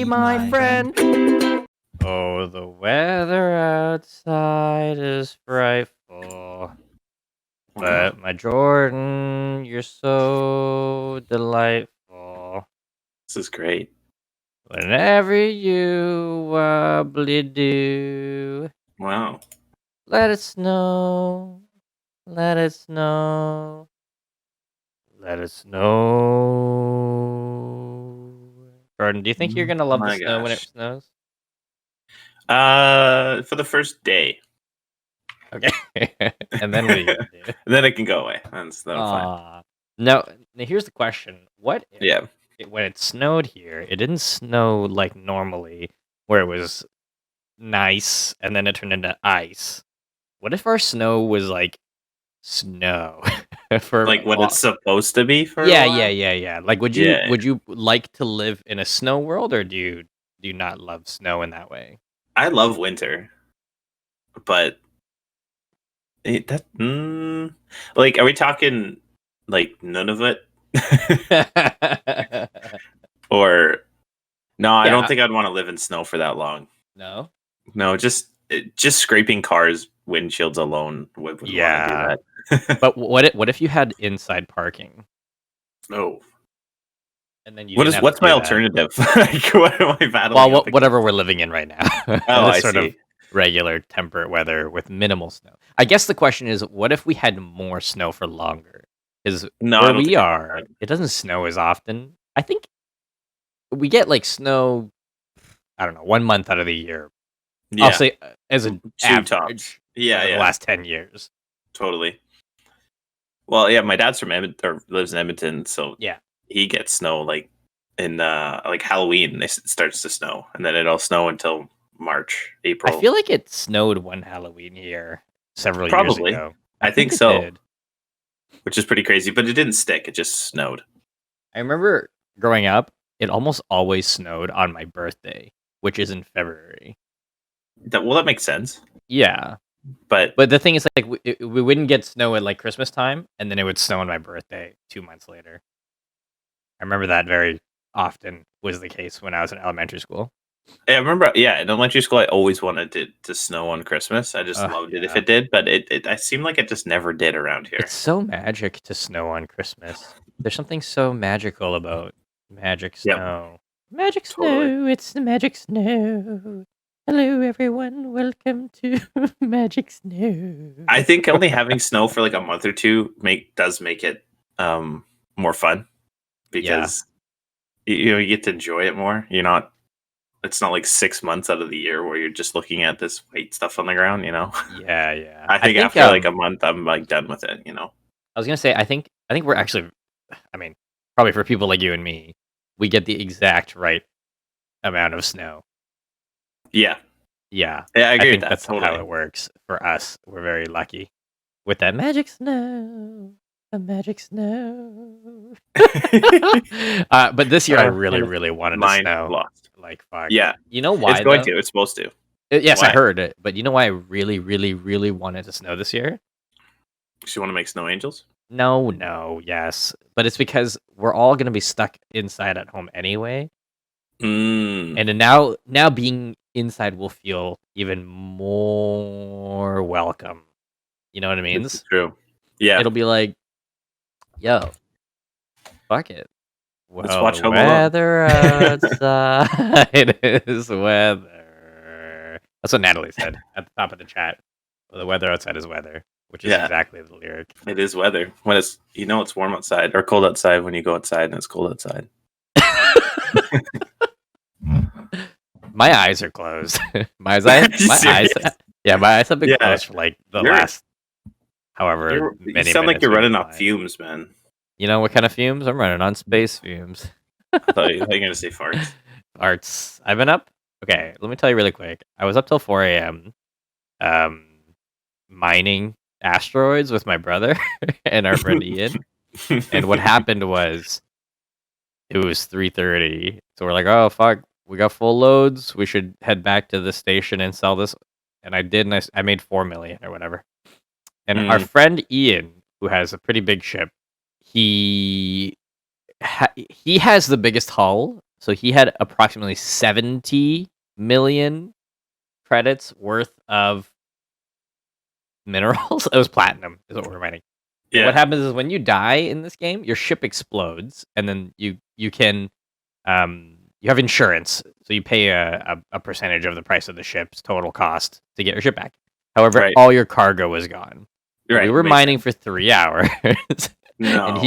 be my friend. Oh, the weather outside is frightful. But my Jordan, you're so delightful. This is great. Whenever you wobbly do, Wow. let it snow, let it snow, let it snow. Jordan, do you think you're gonna love the snow when it snows? For the first day. Okay. And then what are you gonna do? Then it can go away. That's fine. Now here's the question. What if Yeah. when it snowed here, it didn't snow like normally, where it was nice and then it turned into ice? What if our snow was like snow for Like what it's supposed to be for yeah, a while? yeah. Like would you like to live in a snow world, or do you not love snow in that way? I love winter. But like, are we talking like none of it? Or no, I don't think I'd want to live in snow for that long. No, just scraping cars windshields alone would want to do that. But what if you had inside parking? No. And then what's my alternative? Like, what am I battling? Well, whatever we're living in right now. Oh, I sort see. of regular temperate weather with minimal snow. I guess the question is, what if we had more snow for longer? Because where we are, it doesn't snow as often. I think we get like snow, I don't know, 1 month out of the year. Yeah. I'll say as an average. Tops. Yeah, the last 10 years. Totally. Well, yeah, my dad's from Edmonton, or lives in Edmonton, so yeah, he gets snow like in like Halloween. It starts to snow, and then it'll snow until March, April. I feel like it snowed one Halloween here several years ago. I think so. Which is pretty crazy, but it didn't stick. It just snowed. I remember growing up, it almost always snowed on my birthday, which is in February. That makes sense. Yeah. But the thing is, like, we wouldn't get snow at like Christmas time, and then it would snow on my birthday 2 months later. I remember that very often was the case when I was in elementary school. I remember, in elementary school, I always wanted it to snow on Christmas. I just loved it if it did, but it seemed like it just never did around here. It's so magic to snow on Christmas. There's something so magical about magic snow. Yep. Magic snow, it's the magic snow. Hello, everyone. Welcome to Magic Snow. I think only having snow for like a month or two does make it more fun, because you get to enjoy it more. It's not like 6 months out of the year where you're just looking at this white stuff on the ground. Yeah. I think after like a month, I'm like done with it. I was gonna say, I think we're actually, I mean, probably for people like you and me, we get the exact right amount of snow. Yeah, I agree with that. That's totally how it works for us. We're very lucky with that magic snow. The magic snow. But this year, I really wanted to snow. Lost. Like, fuck. Yeah. You know why? It's going to. It's supposed to. Yes, why? I heard it. But you know why I really wanted to snow this year? Because you want to make snow angels? No, yes. But it's because we're all going to be stuck inside at home anyway. And now being inside will feel even more welcome. You know what I mean? It's true. Yeah. It'll be like, yo, fuck it. Well, let's watch Home weather outside is weather. That's what Natalie said at the top of the chat. Well, the weather outside is weather, which is exactly the lyric. It is weather. When it's it's warm outside or cold outside when you go outside and it's cold outside. My eyes are closed. my eyes. Yeah, my eyes have been closed for like the last however many. You sound like you're running off fumes, man. You know what kind of fumes? I'm running on space fumes. I thought you were going to say farts. Farts. I've been up. Okay, let me tell you really quick. I was up till 4 a.m. Mining asteroids with my brother and our friend Ian. And what happened was it was 3:30. So we're like, oh, fuck. We got full loads. We should head back to the station and sell this. And I did, and I made 4 million or whatever. And our friend Ian, who has a pretty big ship, he has the biggest hull. So he had approximately 70 million credits worth of minerals. It was platinum, is what we're mining. Yeah. What happens is when you die in this game, your ship explodes, and then you can you have insurance, so you pay a percentage of the price of the ship's total cost to get your ship back. However, all your cargo was gone. Right. We were mining for 3 hours. No. And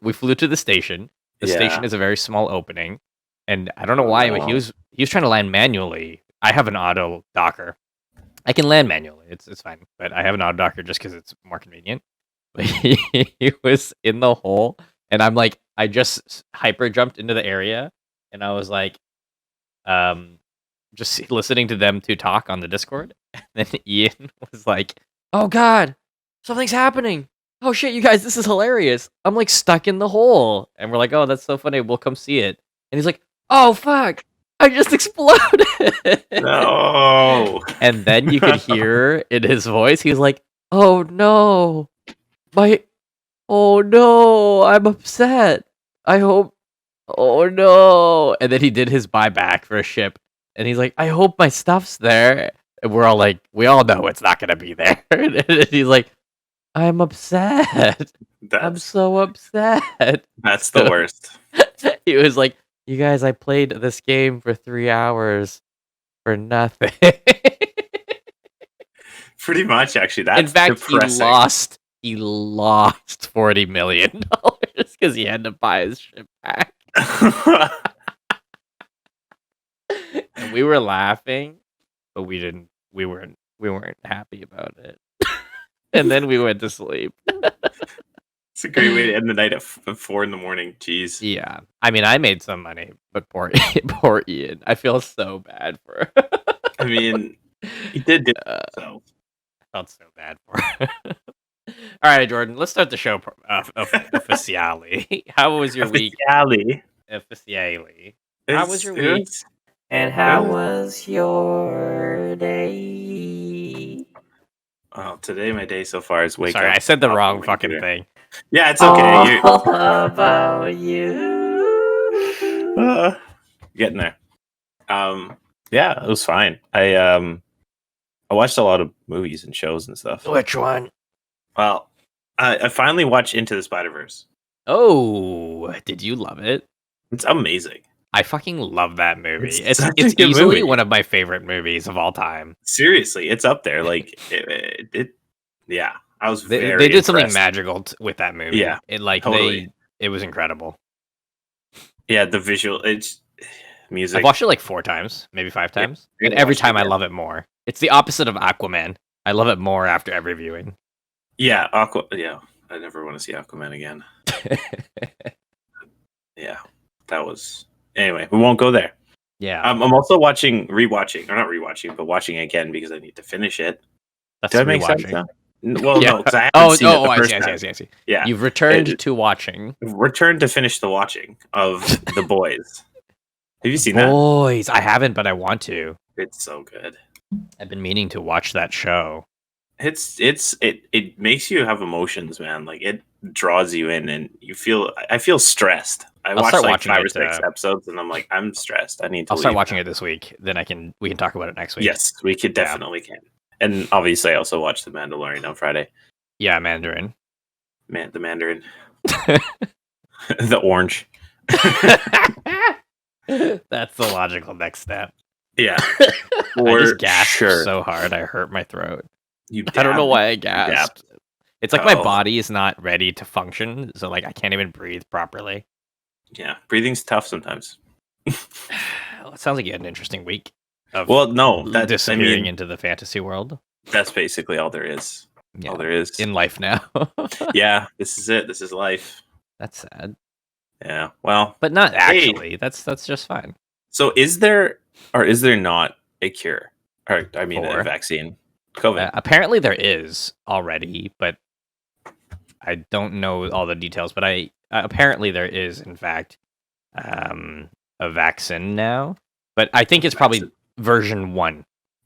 we flew to the station. The station is a very small opening. And I don't know why, but he was trying to land manually. I have an auto docker. I can land manually. It's fine. But I have an auto docker just because it's more convenient. But he was in the hole, and I'm like, I just hyper jumped into the area, and I was like, just listening to them two talk on the Discord. And then Ian was like, "Oh God, something's happening. Oh shit, you guys, this is hilarious. I'm like stuck in the hole." And we're like, "Oh, that's so funny. We'll come see it." And he's like, "Oh fuck, I just exploded." No. And then you could hear in his voice, he's like, "Oh no, oh no, I'm upset. I hope, oh no." And then he did his buyback for a ship. And he's like, "I hope my stuff's there." And we're all like, we all know it's not going to be there. And he's like, "I'm upset. I'm so upset." That's the worst. He was like, "You guys, I played this game for 3 hours for nothing." Pretty much, actually. That's in fact, depressing. He lost $40 million because he had to buy his ship back. And we were laughing, but we weren't happy about it. And then we went to sleep. It's a great way to end the night at 4 in the morning. Jeez. Yeah. I mean, I made some money, but poor Ian. I feel so bad for her. I mean, he did do so. I felt so bad for her. All right, Jordan, let's start the show officially. How was your week? Officially. How was your week? And how was your day? Well, today my day so far is wake up. Sorry, I said the wrong fucking thing. Yeah, it's okay. All about you. Getting there. Yeah, it was fine. I watched a lot of movies and shows and stuff. Which one? Well, I finally watched Into the Spiderverse. Oh, did you love it? It's amazing. I fucking love that movie. It's easily one of my favorite movies of all time. Seriously, it's up there. Like yeah, I was very they did impressed. Something magical with that movie. Yeah, it was incredible. Yeah, the visual, it's music. I've watched it like 4 times, maybe 5 times, and every time I love it more. It's the opposite of Aquaman. I love it more after every viewing. Yeah, Yeah, I never want to see Aquaman again. Yeah, that was. Anyway, we won't go there. Yeah. I'm also watching but watching again because I need to finish it. That's Did that make sense now? Well, yeah. No, because I haven't seen it the first time. I see. Yeah. You've returned to watching. Returned to finish the watching of The Boys. Have you seen that? Boys, I haven't, but I want to. It's so good. I've been meaning to watch that show. It makes you have emotions, man. Like it draws you in, and I feel stressed. I watched like 5 or 6 episodes, and I'm like, I'm stressed. I need to. I'll start watching it this week. Then we can talk about it next week. Yes, we could definitely can. And obviously, I also watched The Mandalorian on Friday. Yeah, Mandarin. The Mandarin. The orange. That's the logical next step. Yeah. I just gasped so hard I hurt my throat. I don't know why I gasped. It's like my body is not ready to function, so like I can't even breathe properly. Yeah, breathing's tough sometimes. Well, it sounds like you had an interesting week. Disappearing into the fantasy world. That's basically all there is. Yeah, all there is in life now. Yeah, this is it. This is life. That's sad. Yeah, well, but not actually. That's just fine. So, is there or is there not a cure? Or I mean, a vaccine. COVID. Apparently, there is already, but I don't know all the details. But apparently there is, in fact, a vaccine now. But I think it's probably version 1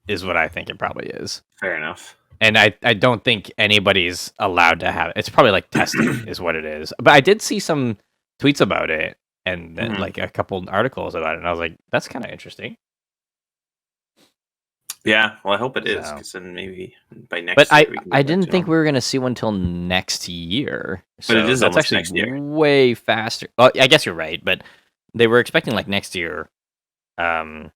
is what I think it probably is. Fair enough. And I don't think anybody's allowed to have it. It's probably like testing is what it is. But I did see some tweets about it. and Mhm. like a couple articles about it, and I was like, that's kind of interesting. Yeah, well, I hope it is, So, because then maybe by but next year we can I get back didn't to think we normal. were gonna see one till next year. But it So is that's almost actually next year. way faster. Well, I guess you're right, but they were expecting like next year, um,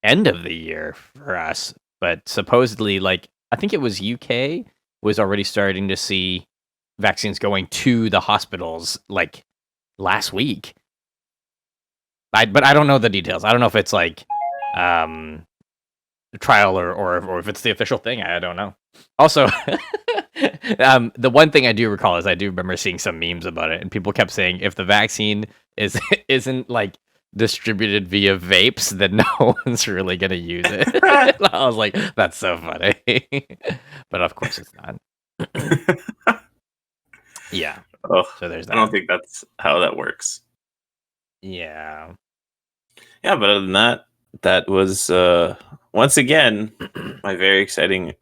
end of the year for us. But supposedly, like I think it was UK was already starting to see vaccines going to the hospitals like last week. But I don't know the details. I don't know if it's like a trial or if it's the official thing. I don't know. Also, the one thing I do recall is I do remember seeing some memes about it, and people kept saying if the vaccine is isn't like distributed via vapes, then no one's really gonna use it. I was like, that's so funny. But of course it's not. Yeah. Oh, So there's I don't that. think that's how that works. Yeah. Yeah, but other than that, that was once again my very exciting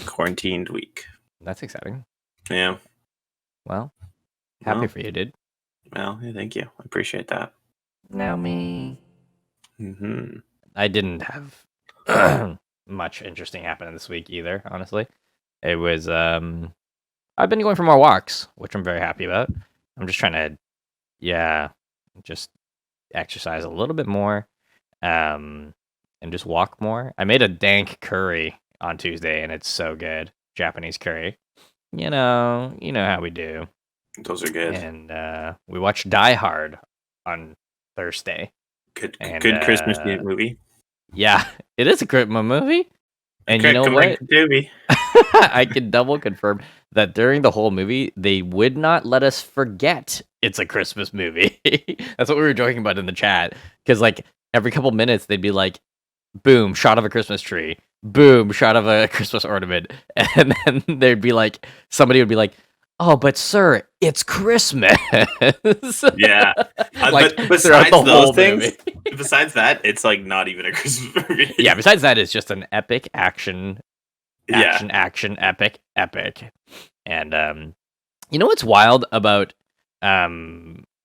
quarantined week. That's exciting. Yeah. Well, happy Well, for you, dude. well, yeah, thank you. I appreciate that. Now me. Hmm. I didn't have much interesting happening this week either, honestly. It was I've been going for more walks, which I'm very happy about. I'm just trying to just exercise a little bit more and just walk more. I made a dank curry on Tuesday and it's so good. Japanese curry. You know how we do. Those are good. And we watched Die Hard on Thursday. Good, And good Christmas movie. yeah, it is a Christmas movie. And you know what? I can double confirm that during the whole movie, they would not let us forget it's a Christmas movie. That's what we were joking about in the chat. Because, like, every couple minutes, they'd be like, boom, shot of a Christmas tree. Boom, shot of a Christmas ornament. And then there'd be like, somebody would be like, oh, but sir, it's Christmas. Yeah. Like, but throughout besides the those whole things, movie. besides that, it's like not even a Christmas movie. Yeah, besides that, it's just an epic action, Yeah. epic. And you know what's wild about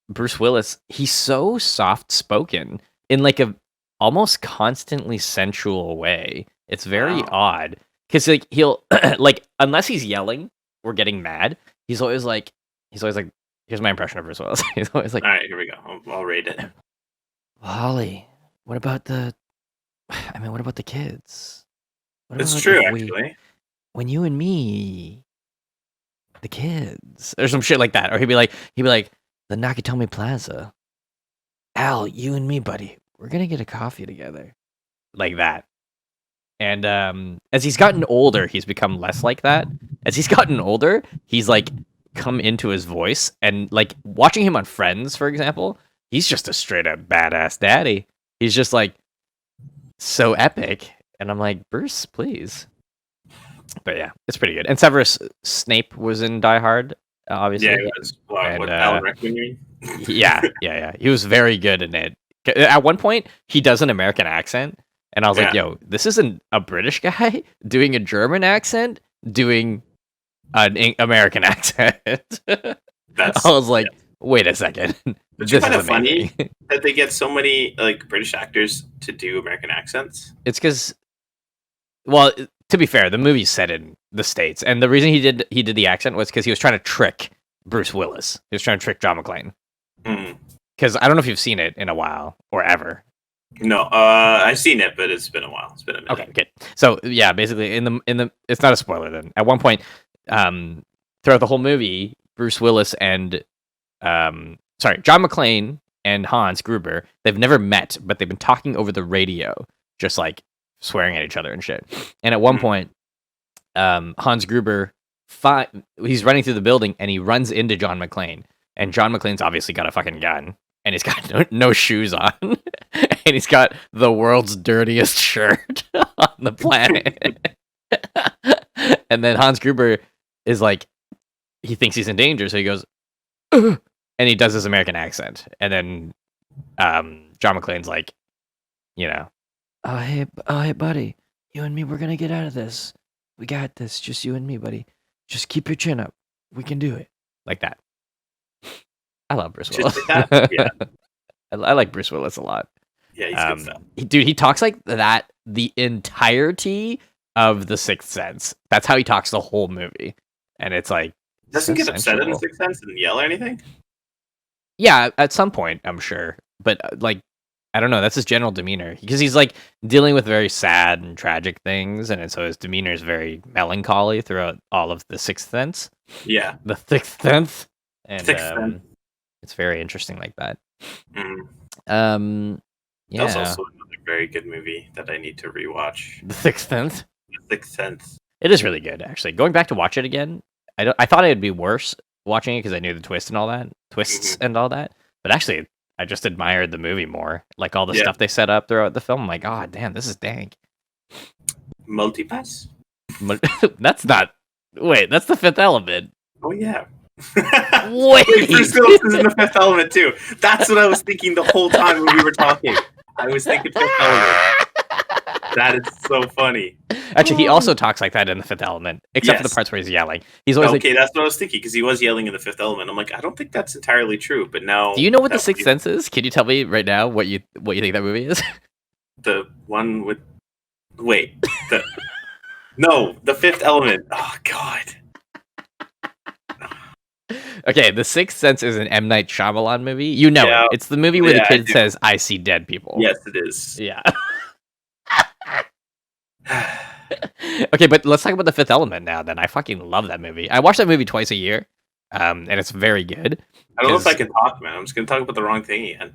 Bruce Willis? He's so soft spoken in like a almost constantly sensual way. It's very Wow. odd because like he'll like unless he's yelling or getting mad, he's always like here's my impression of Bruce Willis. He's always like, All right, here we go. I'll rate it. Holly, what about the what about the kids? What It's about true, if actually. when you and me, the kids, or some shit like that, or he'd be like, the Nakatomi Plaza, Al, you and me, buddy, we're gonna get a coffee together, like that. And as he's gotten older, he's become less like that. As he's gotten older, he's like come into his voice, and like watching him on Friends, for example, he's just a straight up badass daddy. He's just like so epic, and I'm like, Bruce, please. But yeah, it's pretty good. And Severus Snape was in Die Hard, obviously. Yeah, it was. And What Alan Rickman, you mean? yeah. He was very good in it. At one point, he does an American accent, and I was like, "Yo, this isn't a British guy doing a German accent, doing an American accent." I was like, "Wait a second, But you this find is it funny amazing." that they get so many like British actors to do American accents. It's because, well, to be fair, the movie's set in the States, and the reason he did the accent was because he was trying to trick Bruce Willis. He was trying to trick John McClane. Because I don't know if you've seen it in a while or ever. No, I've seen it, but it's been a while. It's been a minute. Okay, good. So yeah, basically in the it's not a spoiler then. At one point, throughout the whole movie, Bruce Willis and John McClane and Hans Gruber, they've never met, but they've been talking over the radio, just like swearing at each other and shit. And at one point, Hans Gruber he's running through the building and he runs into John McClane. And John McClane's obviously got a fucking gun, and he's got no shoes on, and he's got the world's dirtiest shirt on the planet. And then Hans Gruber is like, he thinks he's in danger, so he goes, ugh, and he does his American accent. And then John McClane's like, oh hey buddy, you and me, we're gonna get out of this. We got this, just you and me, buddy. Just keep your chin up. We can do it. Like that. I love Bruce Just Willis. like that? Yeah. I like Bruce Willis a lot. Yeah, he's good stuff. Dude, he talks like that the entirety of The Sixth Sense. That's how he talks the whole movie, and it's like Doesn't get upset in The sensual. Sixth Sense and yell or anything. Yeah, at some point, I'm sure, but like, I don't know. That's his general demeanor because he's like dealing with very sad and tragic things, and so his demeanor is very melancholy throughout all of The Sixth Sense. Yeah, The Sixth Sense, and Sixth Sense. it's very interesting like that. Mm. Yeah, That's also another very good movie that I need to rewatch. The Sixth Sense. The Sixth Sense. It is really good, actually. Going back to watch it again, I thought it'd be worse watching it because I knew the twists and all that. But actually, I just admired the movie more, like all the stuff they set up throughout the film. I'm like, God damn, this is dank. Multipass? That's not. Wait, that's The Fifth Element. Oh yeah. Wait, Bruce Willis is in The Fifth Element too. That's what I was thinking the whole time when we were talking. I was thinking Fifth Element. That is so funny. Actually, he also talks like that in The Fifth Element, except for the parts where he's yelling. He's always okay. That's what I was thinking because he was yelling in The Fifth Element. I'm like, I don't think that's entirely true. But now, do you know what The Sixth Sense is? Can you tell me right now what you think that movie is? The one with The Fifth Element. Oh God. Okay, The Sixth Sense is an M. Night Shyamalan movie. You know it. It's the movie where the kid says, "I see dead people." Yes, it is. Yeah. Okay, but let's talk about The Fifth Element now. Then I fucking love that movie. I watch that movie twice a year, and it's very good. I don't know if I can talk, man. I'm just gonna talk about the wrong thing again.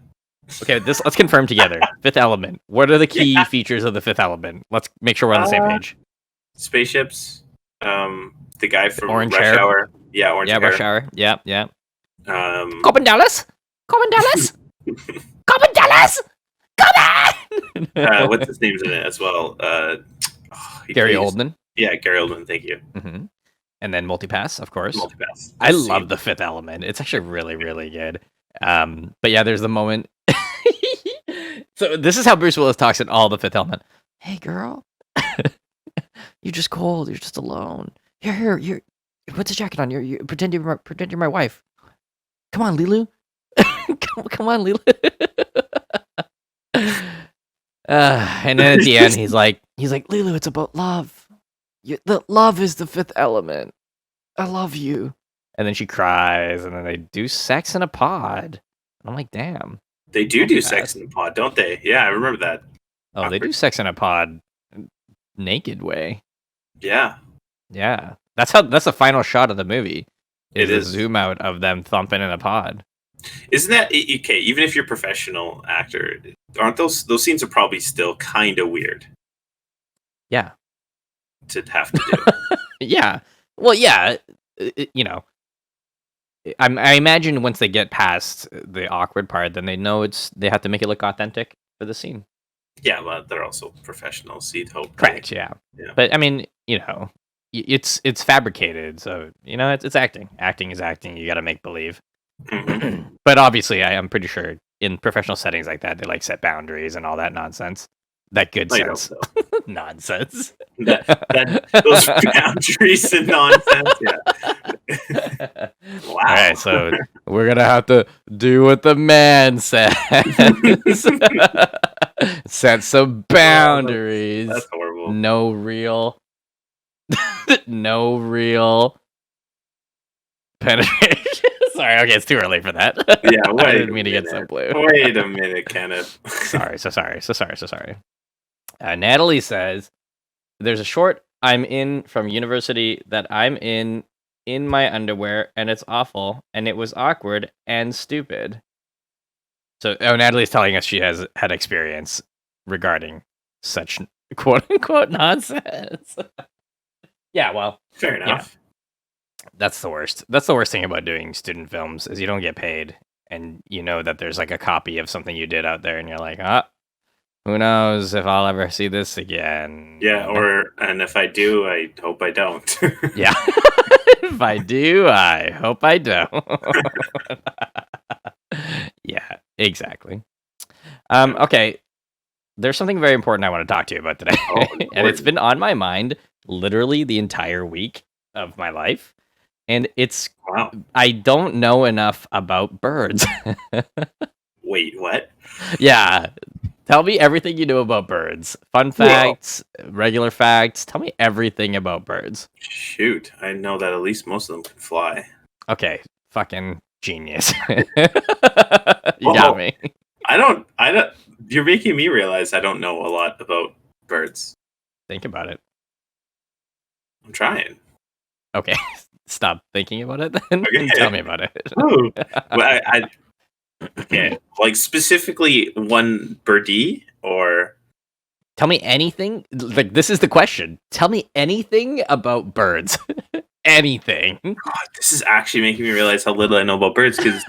Okay, let's confirm together. Fifth Element. What are the key features of The Fifth Element? Let's make sure we're on the same page. Spaceships. The guy from Orange Rush hair. Hour. Yeah, Orange hair. Rush Hour. Yeah. Corbin Dallas. Corbin Dallas. Corbin Dallas. Come on. What's his name's in it as well? Gary Oldman. Yeah, Gary Oldman. Thank you. Mm-hmm. And then Multipass, of course. Multipass. I love The Fifth Element. It's actually really, really good. But yeah, there's the moment. So this is how Bruce Willis talks in all The Fifth Element. Hey, girl. You're just cold. You're just alone. Here. Put the jacket on. You pretend you're my wife. Come on, Lilu. Come on, Lilu. And then at the end, he's like, Lilu, it's about love. The love is the fifth element. I love you. And then she cries, and then they do sex in a pod. I'm like, damn. They do sex in a pod, don't they? Yeah, I remember that. Oh, they do sex in a pod, naked way. Yeah. That's the final shot of the movie. It is a zoom out of them thumping in a pod. Isn't that okay? Even if you're a professional actor, aren't those scenes are probably still kind of weird? Yeah. To have to do. Yeah. Well, yeah. I imagine once they get past the awkward part, then they know they have to make it look authentic for the scene. Yeah, but they're also professionals, so you'd hope. Correct. Yeah. But I mean, it's fabricated, so it's acting. Acting is acting. You got to make believe. Mm-hmm. But obviously, I'm pretty sure in professional settings like that, they like set boundaries and all that nonsense. That good sense. So. Nonsense. Those boundaries and nonsense. Yeah. Wow. All right, so we're gonna have to do what the man says. Set some boundaries. That's horrible. No real penetration. Sorry, okay, it's too early for that. Yeah, I didn't mean to get so blue. Wait a minute, Kenneth. sorry. Natalie says, there's a short I'm in from university that I'm in my underwear, and it's awful, and it was awkward and stupid. So, Natalie's telling us she has had experience regarding such quote-unquote nonsense. Yeah, well. Fair enough. Yeah. That's the worst. That's the worst thing about doing student films is you don't get paid, and you know that there's like a copy of something you did out there, and you're like, who knows if I'll ever see this again. Yeah, and if I do, I hope I don't. Yeah. If I do, I hope I don't. Yeah, exactly. Okay. There's something very important I want to talk to you about today. And it's been on my mind literally the entire week of my life. and it's Wow. I don't know enough about birds. Wait, what? Yeah. Tell me everything you know about birds. Fun facts, regular facts. Tell me everything about birds. Shoot, I know that at least most of them can fly. Okay, fucking genius. You got me. I don't. You're making me realize I don't know a lot about birds. Think about it. I'm trying. Okay, stop thinking about it then. Okay. And tell me about it. Ooh. Well, okay, like specifically one birdie or Tell me anything. Like, this is the question. Tell me anything about birds. Anything. God, this is actually making me realize how little I know about birds because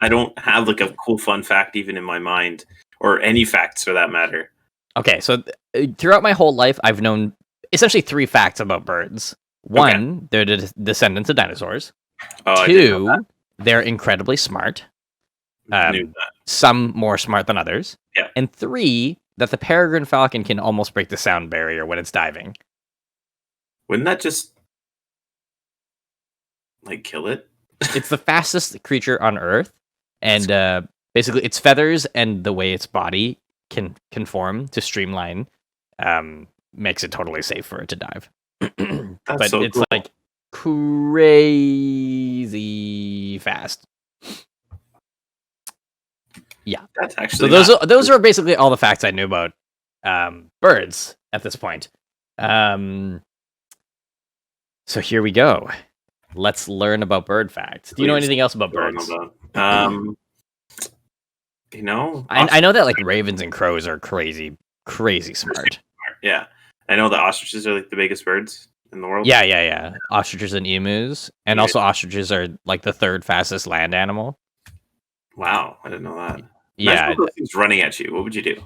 I don't have like a cool fun fact even in my mind or any facts for that matter. Okay, so throughout my whole life, I've known essentially 3 facts about birds. One, they're the descendants of dinosaurs. Oh, 2, they're incredibly smart. I knew that. Some more smart than others. Yeah. And 3, that the peregrine falcon can almost break the sound barrier when it's diving. Wouldn't that just like kill it? It's the fastest creature on Earth, and basically its feathers and the way its body can conform to streamline makes it totally safe for it to dive. But so it's cool. like crazy fast. Yeah, That's actually so those are basically all the facts I knew about birds at this point. So here we go. Let's learn about bird facts. Do you know anything else about birds? You know, I know that like ravens and crows are crazy smart. Yeah, I know that ostriches are like the biggest birds in the world. Yeah. Ostriches and emus, and also ostriches are like the 3rd fastest land animal. Wow, I didn't know that. Yeah, those things running at you. What would you do?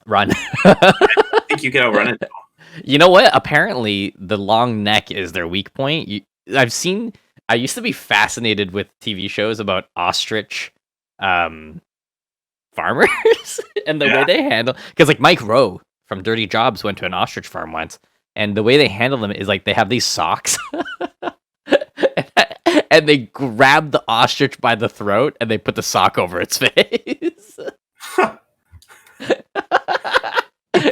Run. I think you can outrun it. You know what? Apparently, the long neck is their weak point. I used to be fascinated with TV shows about ostrich farmers and the way they handle, because like Mike Rowe from Dirty Jobs went to an ostrich farm once, and the way they handle them is like they have these socks and they grab the ostrich by the throat and they put the sock over its face.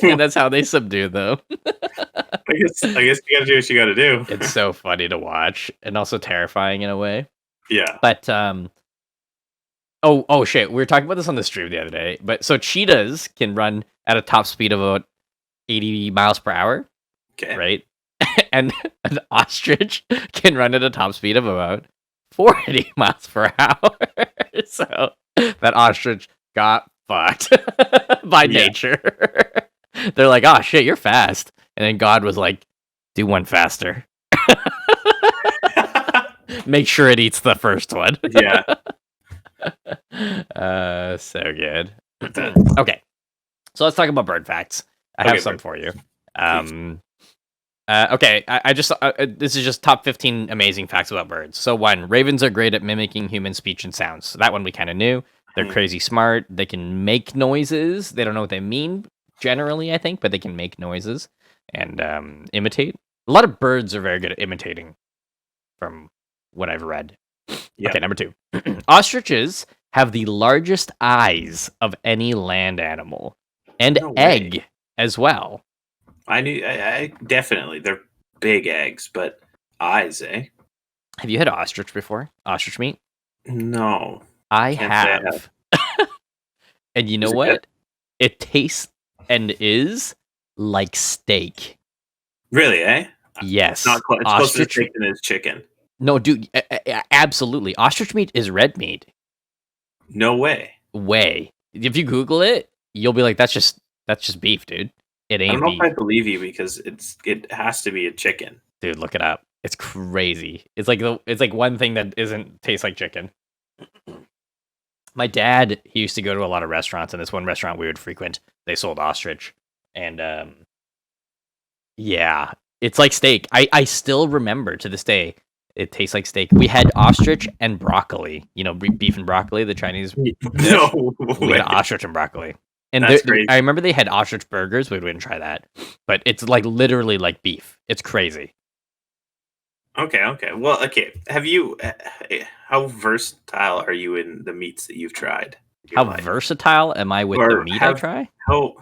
And that's how they subdue them. I guess you gotta do what you gotta do. It's so funny to watch and also terrifying in a way. Yeah. But oh shit, we were talking about this on the stream the other day. But so cheetahs can run at a top speed of about 80 miles per hour. Okay. Right? And an ostrich can run at a top speed of about 40 miles per hour. So that ostrich got fucked by nature. They're like, oh shit, you're fast. And then God was like, do one faster. Make sure it eats the first one. Yeah. So good. Okay. So let's talk about bird facts. I have some for you. Okay, I just this is just top 15 amazing facts about birds. So 1, ravens are great at mimicking human speech and sounds. So that one we kind of knew. They're crazy smart. They can make noises. They don't know what they mean generally, I think, but they can make noises and imitate. A lot of birds are very good at imitating, from what I've read. Yeah. Okay, number 2. Ostriches have the largest eyes of any land animal, and egg as well. I definitely, they're big eggs, but eyes, eh? Have you had ostrich before? Ostrich meat? No. I have. And you know what? It tastes and is like steak. Really, eh? Yes. Not quite. It's closer to steak than it is chicken. No, dude, absolutely. Ostrich meat is red meat. No way. If you Google it, you'll be like, that's just beef, dude. It ain't beef. I don't know if I believe you because it has to be a chicken. Dude, look it up. It's crazy. It's like one thing that tastes like chicken. My dad, he used to go to a lot of restaurants, and this one restaurant we would frequent, they sold ostrich. And yeah, it's like steak. I still remember to this day, it tastes like steak. We had ostrich and broccoli. You know, beef and broccoli, the Chinese dish. No we had ostrich and broccoli. And I remember they had ostrich burgers. We wouldn't try that. But it's like literally like beef. It's crazy. Okay. Well, okay. Have you? How versatile are you in the meats that you've tried? in your How life? versatile am I with the Or meat I have try? how?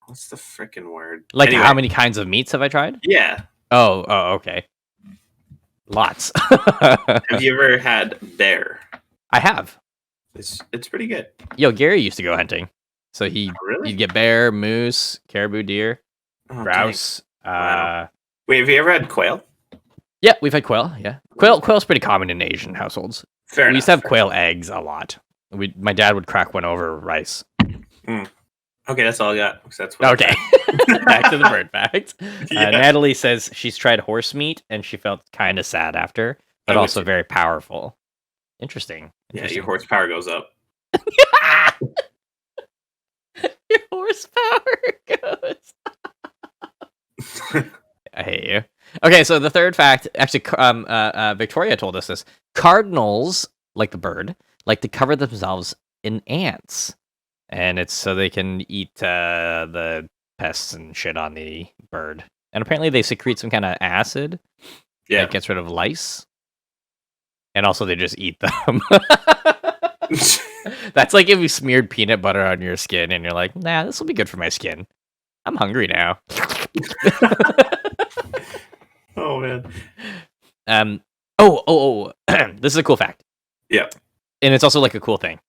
What's the freaking word? Like, Anyway, how many kinds of meats have I tried? yeah. Oh, okay. Lots. Have you ever had bear? I have. It's pretty good. Yo, Gary used to go hunting. So he'd Really? get bear, moose, caribou, deer, Oh, dang. grouse. Wow. Wait, have you ever had quail? Yeah, we've had quail. Yeah, quail's pretty common in Asian households. Fair We enough. used to have quail eggs a lot. My dad would crack one over rice. Okay, that's all I got. 'Cause that's what Okay, back to the bird fact. Yeah. Natalie says she's tried horse meat and she felt kind of sad after, but I would also too. very powerful. Interesting. Yeah, your horsepower goes up. Your horsepower goes. I hate you. Okay, so the third fact, actually, Victoria told us this. Cardinals, like the bird, like to cover themselves in ants, and it's so they can eat the pests and shit on the bird. And apparently, they secrete some kind of acid that gets rid of lice, and also they just eat them. That's like if you smeared peanut butter on your skin, and you're like, "Nah, this will be good for my skin. I'm hungry now." Oh man. This is a cool fact. Yeah. And it's also like a cool thing.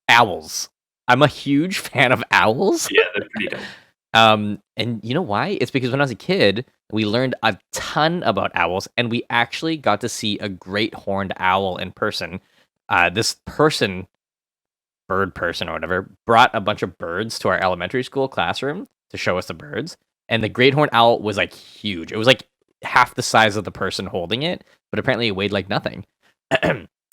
Owls. I'm a huge fan of owls. Yeah, they're pretty dope. And you know why? It's because when I was a kid, we learned a ton about owls, and we actually got to see a great horned owl in person. This person, bird person or whatever, brought a bunch of birds to our elementary school classroom to show us the birds. And the great horned owl was like huge. It was like half the size of the person holding it, but apparently it weighed like nothing.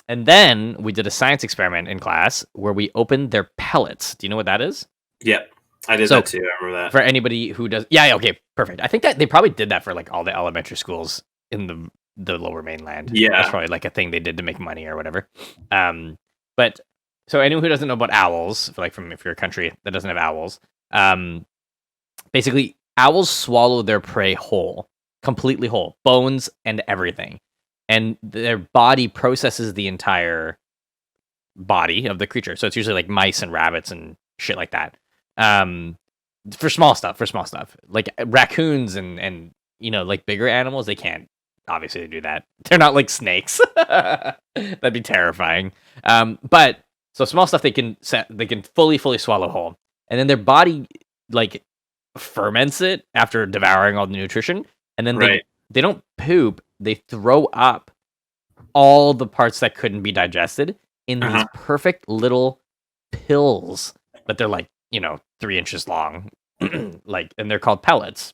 And then we did a science experiment in class where we opened their pellets. Do you know what that is? Yeah, I did that too. I remember that. For anybody who does, yeah, okay, perfect. I think that they probably did that for like all the elementary schools in the Lower Mainland. Yeah, that's probably like a thing they did to make money or whatever. But so anyone who doesn't know about owls, from if you're a country that doesn't have owls, basically owls swallow their prey whole, completely whole, bones and everything. And their body processes the entire body of the creature. So it's usually like mice and rabbits and shit like that. For small stuff. Like raccoons and like bigger animals, they can't obviously do that. They're not like snakes. That'd be terrifying. But so small stuff they can fully swallow whole. And then their body like ferments it after devouring all the nutrition. And then they don't poop. They throw up all the parts that couldn't be digested in these perfect little pills, but they're like, 3 inches long, and they're called pellets.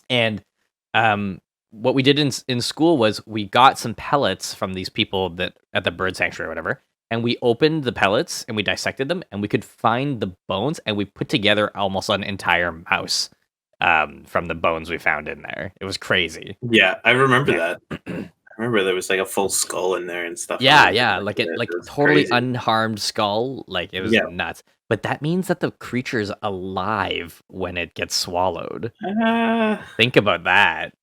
And what we did in school was we got some pellets from these people that at the bird sanctuary or whatever, and we opened the pellets and we dissected them, and we could find the bones, and we put together almost an entire mouse. From the bones we found in there. It was crazy. Yeah, I remember that. I remember there was like a full skull in there and stuff. Yeah, like totally crazy. Unharmed skull. Like it was nuts. But that means that the creature's alive when it gets swallowed. Think about that.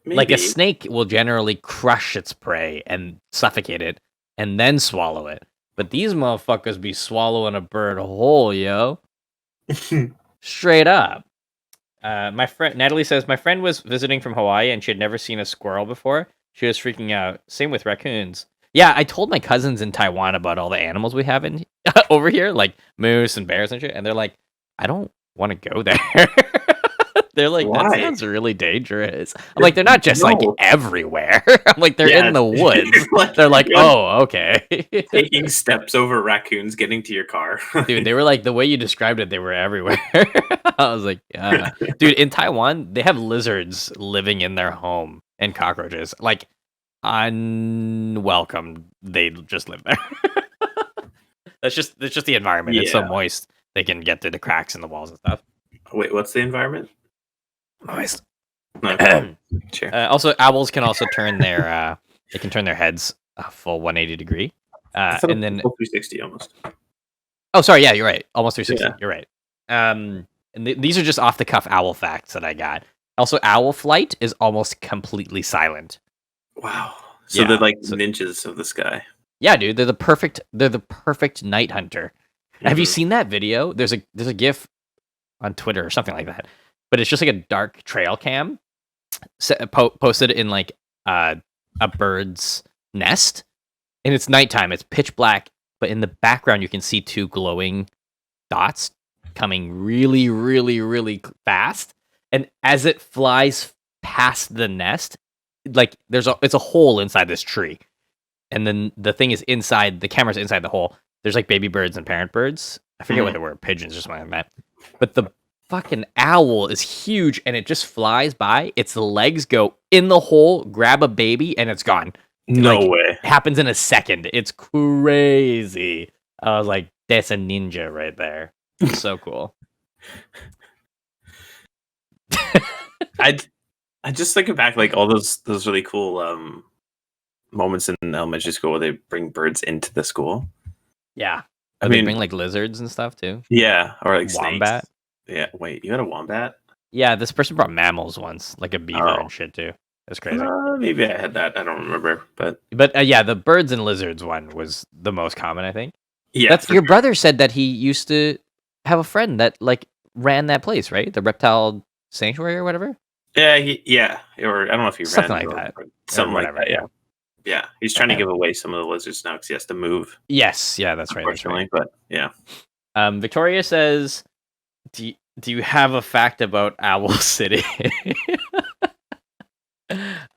Maybe. Like a snake will generally crush its prey and suffocate it and then swallow it. But these motherfuckers be swallowing a bird whole, yo. Straight up. My friend Natalie says my friend was visiting from Hawaii and she had never seen a squirrel before. She was freaking out. Same with raccoons. Yeah, I told my cousins in Taiwan about all the animals we have in over here, like moose and bears and shit, and they're like, I don't want to go there. They're like, why? That sounds really dangerous. I'm like, they're not just like everywhere. I'm like, they're in the woods. They're like, oh, okay. Taking steps over raccoons getting to your car. Dude, they were like, the way you described it, they were everywhere. I was like, yeah. Dude, in Taiwan, they have lizards living in their home and cockroaches. Like, unwelcome. They just live there. That's just the environment. Yeah. It's so moist. They can get through the cracks in the walls and stuff. Wait, what's the environment? Moist. Okay. Sure. Also, owls can also turn their they can turn their heads a full 180 degree, and then 360 almost. Oh, sorry. Yeah, you're right. Almost 360. Yeah. You're right. And these are just off the cuff owl facts that I got. Also, owl flight is almost completely silent. Wow. So Yeah, they're like so- ninjas of the sky. Yeah, dude, they're the perfect night hunter. Have you Mhm. seen that video? There's a GIF on Twitter or something like that, but it's just like a dark trail cam posted in like a bird's nest, and it's nighttime. It's pitch black, but in the background you can see two glowing dots coming really, really, really fast. And as it flies past the nest, like it's a hole inside this tree, and then the thing is inside. The camera's inside the hole. There's like baby birds and parent birds. I forget what they were, pigeons or something like that. But the fucking owl is huge, and it just flies by. Its legs go in the hole, grab a baby, and it's gone. No Like, way. It happens in a second. It's crazy. I was like, that's a ninja right there. So cool. I just thinking back, like all those really cool moments in elementary school where they bring birds into the school. Yeah. I They mean, bring like lizards and stuff too. yeah, or like Wombat. snakes. Yeah, wait, you had a wombat? Yeah, this person brought mammals once, like a beaver Oh. and shit too. That's crazy. Maybe I had that. I don't remember, but Yeah, the birds and lizards one was the most common, I think. yeah, That's your brother said that he used to have a friend that like ran that place, right? The reptile sanctuary or whatever. yeah, or I don't know if he Something ran like it that. or something like whatever, that. Yeah. He's trying to give away some of the lizards now because he has to move. Yes, yeah, that's right. That's Unfortunately, right. but yeah. Victoria says, "Do you have a fact about Owl City?"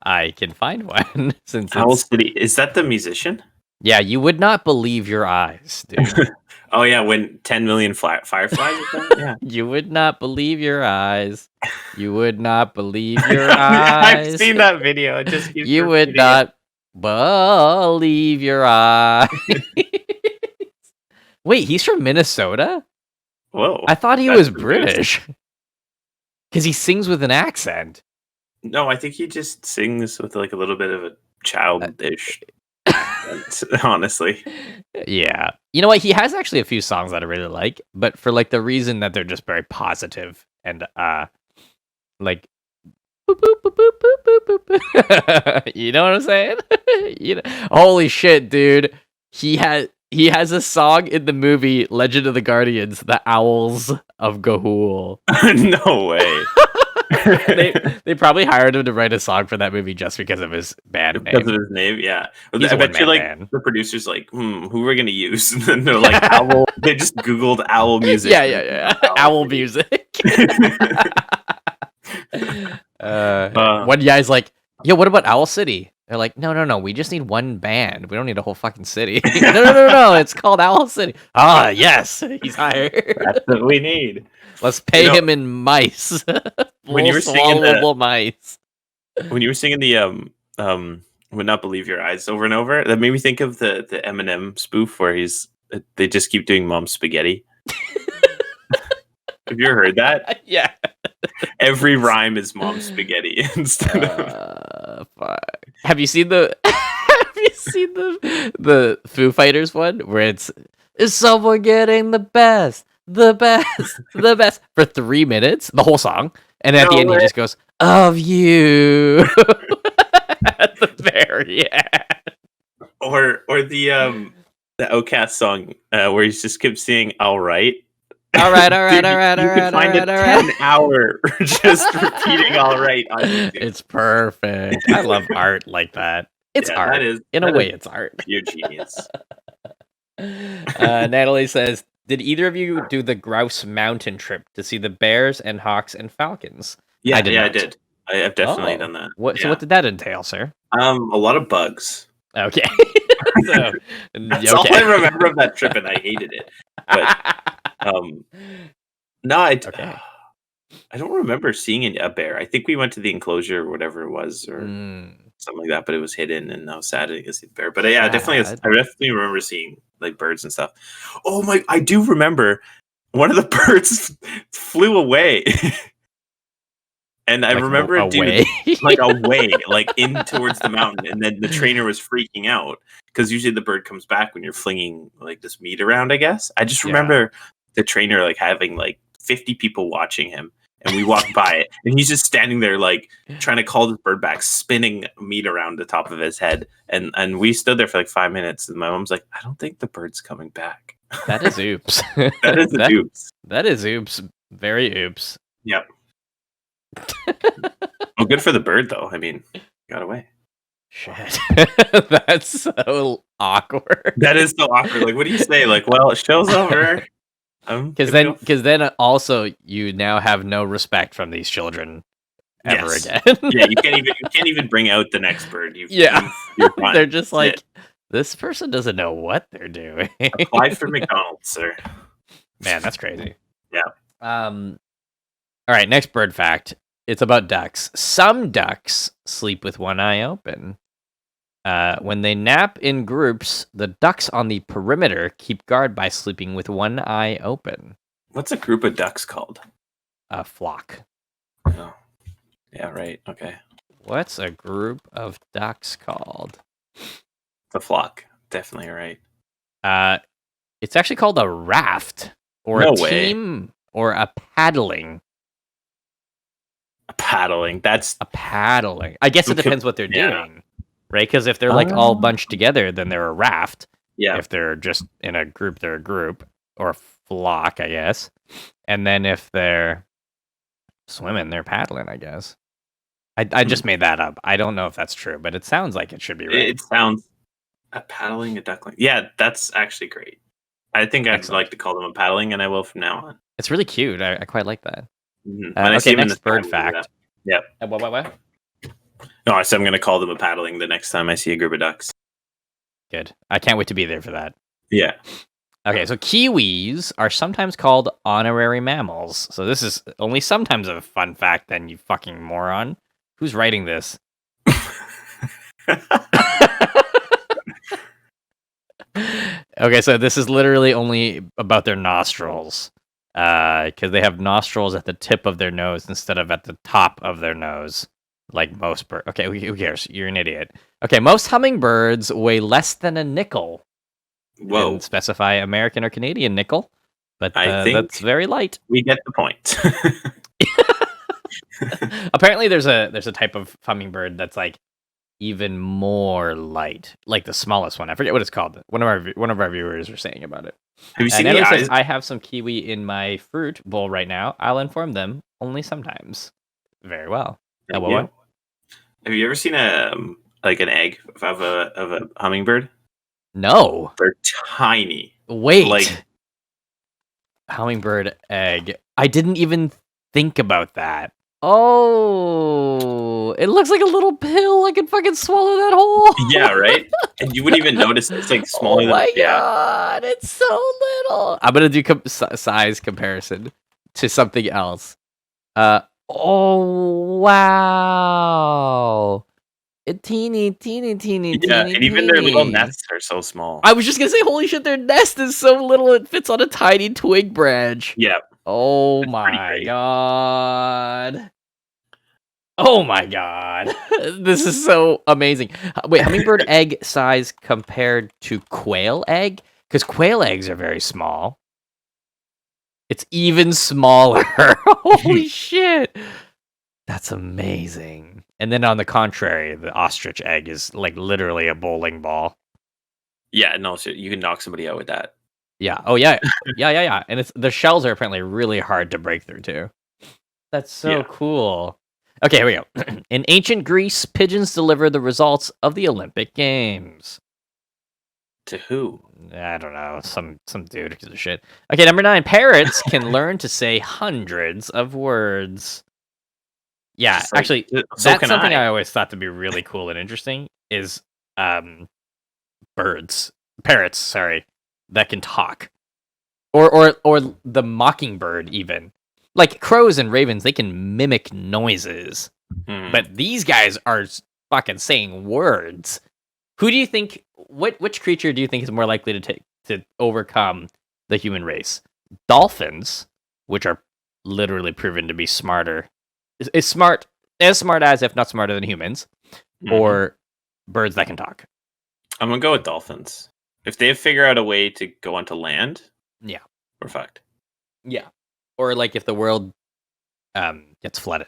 I can find one since Owl it's... City, is that the musician? Yeah, you would not believe your eyes, dude. Oh yeah, when 10 million fireflies. Yeah, You would not believe your eyes. You would not believe your I've eyes. seen that video. It just keeps You would repeating not believe your eyes. Wait, he's from Minnesota? Whoa! I thought he that's was confusing. British. Because he sings with an accent. No, I think he just sings with like a little bit of a childish accent, honestly. Yeah. You know what? He has actually a few songs that I really like, but for like the reason that they're just very positive and like boop, boop, boop, boop, boop, boop, boop. You know what I'm saying? Holy shit, dude. He has a song in the movie Legend of the Guardians, The Owls of Ga'Hoole. No way. They probably hired him to write a song for that movie just because of his band Because name. of his name, yeah. He's I a bet you one-man like band. the producers like, who are we gonna use? And then they're like, owl. They just Googled owl music. Yeah. Owl music. One guy's like, yo, what about Owl City? They're like, no, we just need one band. We don't need a whole fucking city. No, it's called Owl City. Ah, yes, he's hired. That's what we need. Let's pay him in mice. When you were singing swallowable mice. When you were singing the would not believe your eyes over and over, that made me think of the Eminem spoof where they just keep doing mom spaghetti. Have you ever heard that? Yeah. Every rhyme is mom spaghetti instead of Fuck. Have you seen the the Foo Fighters one where it's, is someone getting the best for 3 minutes, the whole song, and then at the end he just goes, of you. At the very end. or the Outcast song where he just kept saying all right. All right. Dude, you could find a 10-hour just repeating all right on YouTube. It's perfect. I love art like that. It's art. In a way, it's art. Pure genius. Natalie says, did either of you do the Grouse Mountain trip to see the bears and hawks and falcons? Yeah, I did. I did. I have definitely done that. So what did that entail, sir? A lot of bugs. Okay. So, That's all I remember of that trip, and I hated it. But no, I don't remember seeing a bear. I think we went to the enclosure or whatever it was, or something like that. But it was hidden, and I was sad I didn't see the bear. But yeah, I definitely remember seeing like birds and stuff. Oh my! I do remember one of the birds flew away. And I remember it away, like in towards the mountain, and then the trainer was freaking out because usually the bird comes back when you're flinging like this meat around. I guess I just remember the trainer like having like 50 people watching him, and we walk by it, and he's just standing there like trying to call this bird back, spinning meat around the top of his head, and we stood there for like 5 minutes, and my mom's like, I don't think the bird's coming back. That is oops. That is a oops. That is oops. Very oops. Yep. Well, good for the bird though. I mean, got away. Shit. That's so awkward. That is so awkward. Like, what do you say? Like, well, show's over. Because then also you now have no respect from these children ever again. Yeah, you can't even bring out the next bird. They're just like, this person doesn't know what they're doing. Apply for McDonald's, sir. Man, that's crazy. Yeah. All right, next bird fact. It's about ducks. Some ducks sleep with one eye open. When they nap in groups, the ducks on the perimeter keep guard by sleeping with one eye open. What's a group of ducks called? A flock. Oh. Yeah, right. Okay. What's a group of ducks called? The flock. Definitely right. It's actually called a raft, or a team, or a paddling. A paddling. That's a paddling. I guess it depends what they're doing, right? Because if they're like all bunched together, then they're a raft. Yeah. If they're just in a group, they're a group or a flock, I guess. And then if they're swimming, they're paddling, I guess. I just made that up. I don't know if that's true, but it sounds like it should be right. It sounds a paddling, a duckling. Yeah, that's actually great. I think I'd like to call them a paddling, and I will from now on. It's really cute. I quite like that. Mm-hmm. Okay, next bird fact. Yep. What? No, I said I'm going to call them a paddling the next time I see a group of ducks. Good. I can't wait to be there for that. Yeah. Okay, so kiwis are sometimes called honorary mammals. So this is only sometimes a fun fact, then, you fucking moron. Who's writing this? Okay, so this is literally only about their nostrils. Because they have nostrils at the tip of their nose instead of at the top of their nose. Like most birds. Okay, who cares? You're an idiot. Okay, most hummingbirds weigh less than a nickel. Whoa. Didn't specify American or Canadian nickel, but I think that's very light. We get the point. Apparently, there's a type of hummingbird that's like even more light, like the smallest one. I forget what it's called. One of our viewers were saying about it. Have you seen the eyes? I have some kiwi in my fruit bowl right now. I'll inform them only sometimes. Very well. What? Have you ever seen an egg of a hummingbird? No. They're tiny. Wait. Like hummingbird egg. I didn't even think about that. Oh, it looks like a little pill. I could fucking swallow that whole. Yeah, right. And you wouldn't even notice it's like smaller. Oh my god, it's so little. I'm gonna do size comparison to something else. Oh wow, teeny. Yeah, and even their little nests are so small. I was just gonna say, holy shit, their nest is so little it fits on a tiny twig branch. Yeah. Oh my god. Oh my god. This is so amazing. Wait, hummingbird egg size compared to quail egg? Because quail eggs are very small. It's even smaller. Holy shit. That's amazing. And then on the contrary, the ostrich egg is like literally a bowling ball. Yeah, no, so you can knock somebody out with that. Yeah. Oh yeah. Yeah. And the shells are apparently really hard to break through too. That's so cool. Okay, here we go. In ancient Greece, pigeons deliver the results of the Olympic Games. To who? I don't know. Some dude who gives a shit. Okay, number 9. Parrots can learn to say hundreds of words. Yeah, actually, that's something I always thought to be really cool and interesting is parrots, sorry, that can talk. Or the mockingbird even. Like crows and ravens, they can mimic noises. But these guys are fucking saying words. Who do you think which creature do you think is more likely to overcome the human race? Dolphins, which are literally proven to be smarter. As smart as, if not smarter than humans, or birds that can talk. I'm gonna go with dolphins. If they figure out a way to go onto land, yeah, we're fucked. Yeah, or like if the world gets flooded.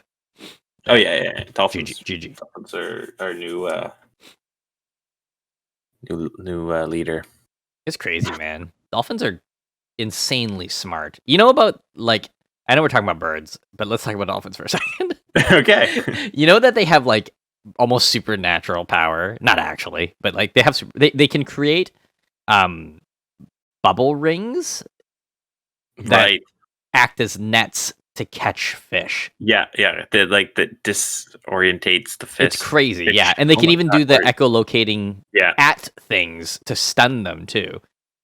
Oh yeah. Dolphins. GG. Dolphins are our new leader. It's crazy, man. Dolphins are insanely smart. You know about like I know we're talking about birds, but let's talk about dolphins for a second. Okay. You know that they have like almost supernatural power, not actually, but like they can create bubble rings that Right. act as nets to catch fish. Yeah. That disorientates the fish. It's crazy, yeah. And they can even do the echolocating at things to stun them too.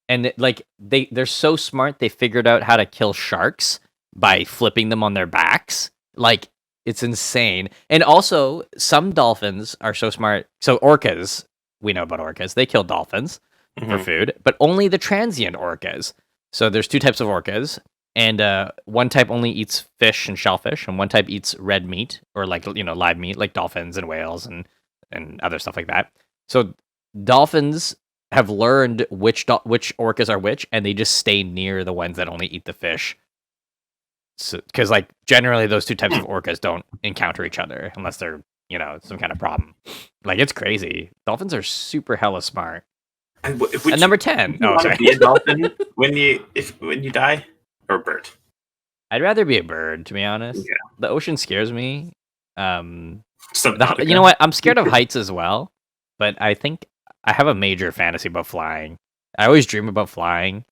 And like they're so smart, they figured out how to kill sharks by flipping them on their backs. Like it's insane. And also, some dolphins are so smart. So orcas, we know about orcas. They kill dolphins for food, but only the transient orcas. So there's two types of orcas, and one type only eats fish and shellfish, and one type eats red meat or like live meat, like dolphins and whales and other stuff like that. So dolphins have learned which orcas are which, and they just stay near the ones that only eat the fish. Because like generally those two types of orcas don't encounter each other unless they're some kind of problem. Like it's crazy. Dolphins are super hella smart. And number 10. Oh, sorry. Be a dolphin when you die, or a bird? I'd rather be a bird, to be honest. Yeah. The ocean scares me. You Subnautica. know what? I'm scared of heights as well, but I think I have a major fantasy about flying. I always dream about flying,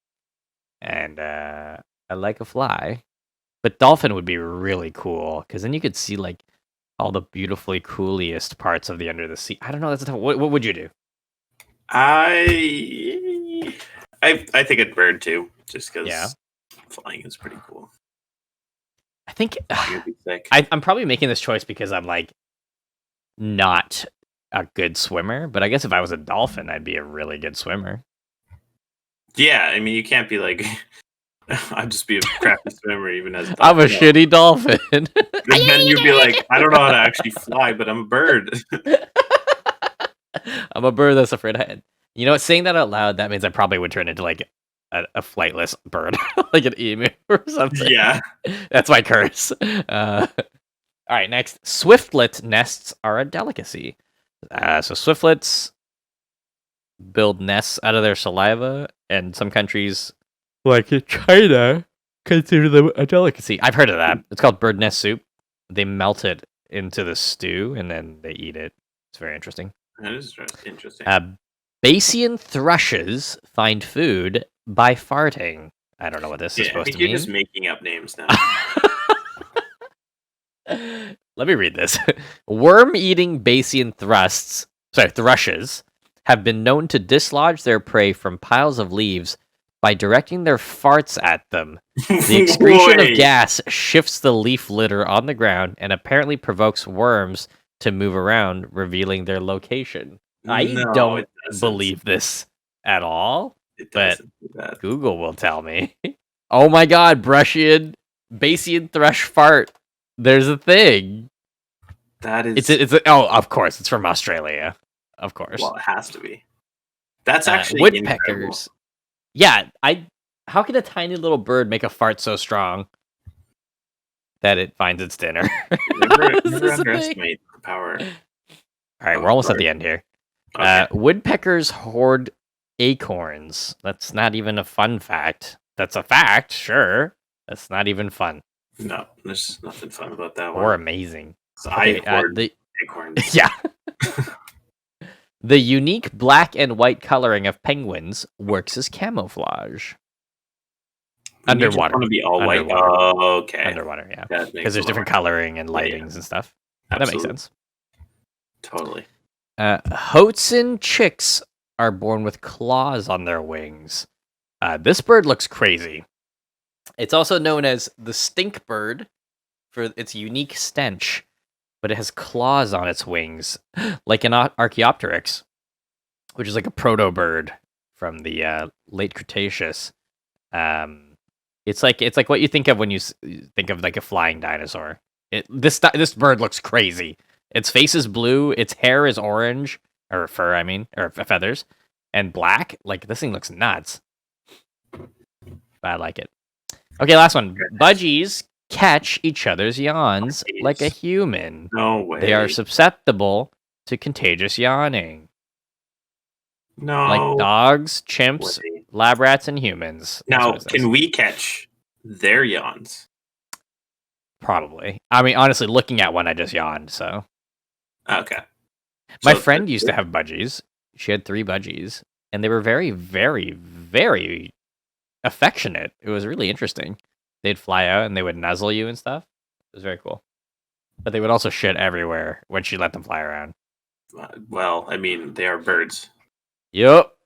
and I like a fly. But dolphin would be really cool because then you could see like all the beautifully coolest parts of the under the sea. I don't know. What would you do? I think a bird too, just because flying is pretty cool. I think I'm probably making this choice because I'm like not a good swimmer, but I guess if I was a dolphin, I'd be a really good swimmer. Yeah, I mean, you can't be like, I'd just be a crappy swimmer even as a dolphin. I'm a shitty dolphin. And then you'd be like, I don't know how to actually fly, but I'm a bird. I'm a bird that's afraid of heights. You know what? Saying that out loud, that means I probably would turn into like a flightless bird, like an emu or something. Yeah. That's my curse. All right, next. Swiftlet nests are a delicacy. So swiftlets build nests out of their saliva, and some countries, like China, consider them a delicacy. I've heard of that. It's called bird nest soup. They melt it into the stew, and then they eat it. It's very interesting. That is interesting. Bayesian thrushes find food by farting. I don't know what this is supposed to mean. You're just making up names now. Let me read this. Worm-eating Bayesian thrushes have been known to dislodge their prey from piles of leaves by directing their farts at them. The excretion of gas shifts the leaf litter on the ground and apparently provokes worms to move around, revealing their location. I don't believe this at all, but Google will tell me. Oh my god, Bayesian thrush fart. There's a thing. That is... of course, it's from Australia. Of course. Well, it has to be. That's actually woodpeckers. Incredible. Yeah, how can a tiny little bird make a fart so strong that it finds its dinner? Never underestimate the power. All right, we're almost at the end here. Okay. Woodpeckers hoard acorns. That's not even a fun fact. That's a fact, sure. That's not even fun. No, there's nothing fun about that one. Or amazing. So I hoard acorns. Yeah. The unique black and white coloring of penguins works as camouflage. Underwater. Want to be all white. Oh, okay. Underwater, yeah. Because there's different coloring and lightings and stuff. Absolutely. That makes sense. Totally. Hoatzin chicks are born with claws on their wings. This bird looks crazy. It's also known as the stink bird for its unique stench, but it has claws on its wings, like an Archaeopteryx, which is like a proto-bird from the late Cretaceous. It's like what you think of when you think of like a flying dinosaur. This bird looks crazy. Its face is blue, its hair is orange, or fur, I mean, or feathers, and black. Like, this thing looks nuts. But I like it. Okay, last one. Budgies catch each other's yawns like a Jeez. human. No way. They are susceptible to contagious yawning. no Like dogs, chimps, way. lab rats, and humans. That's Now, what it says. can we catch their yawns? Probably. I mean, honestly, looking at one, I just yawned, so. Okay. My So friend used to have budgies. She had 3 budgies, and they were very, very, very affectionate. It was really interesting. They'd fly out and they would nuzzle you and stuff. It was very cool. But they would also shit everywhere when she let them fly around. Well, I mean, they are birds. Yup.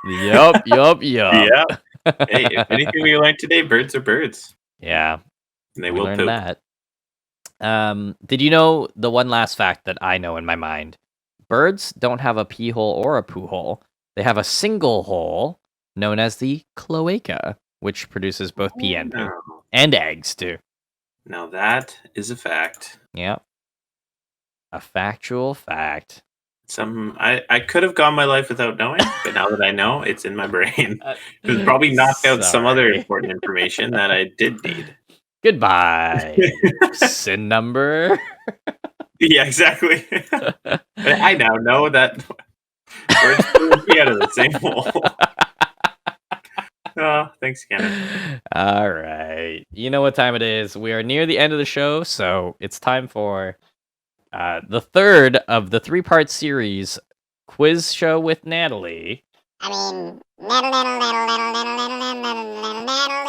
yup. Yeah. Hey, if anything we learned today, birds are birds. Yeah. And they We will learned poop. that. Did you know the one last fact that I know in my mind? Birds don't have a pee hole or a poo hole. They have a single hole known as the cloaca, which produces both pee and poo. No. And eggs, too. Now that is a fact. Yep. A factual fact. I could have gone my life without knowing, but now that I know, it's in my brain. It was probably knocked out some other Sorry. important information that I did need. Goodbye. Sin number. Yeah, exactly. I now know that birds pee out of the same hole. Oh, thanks, Kenneth. All right. You know what time it is. We are near the end of the show, so it's time for the third of the 3-part series quiz show with Natalie. I mean,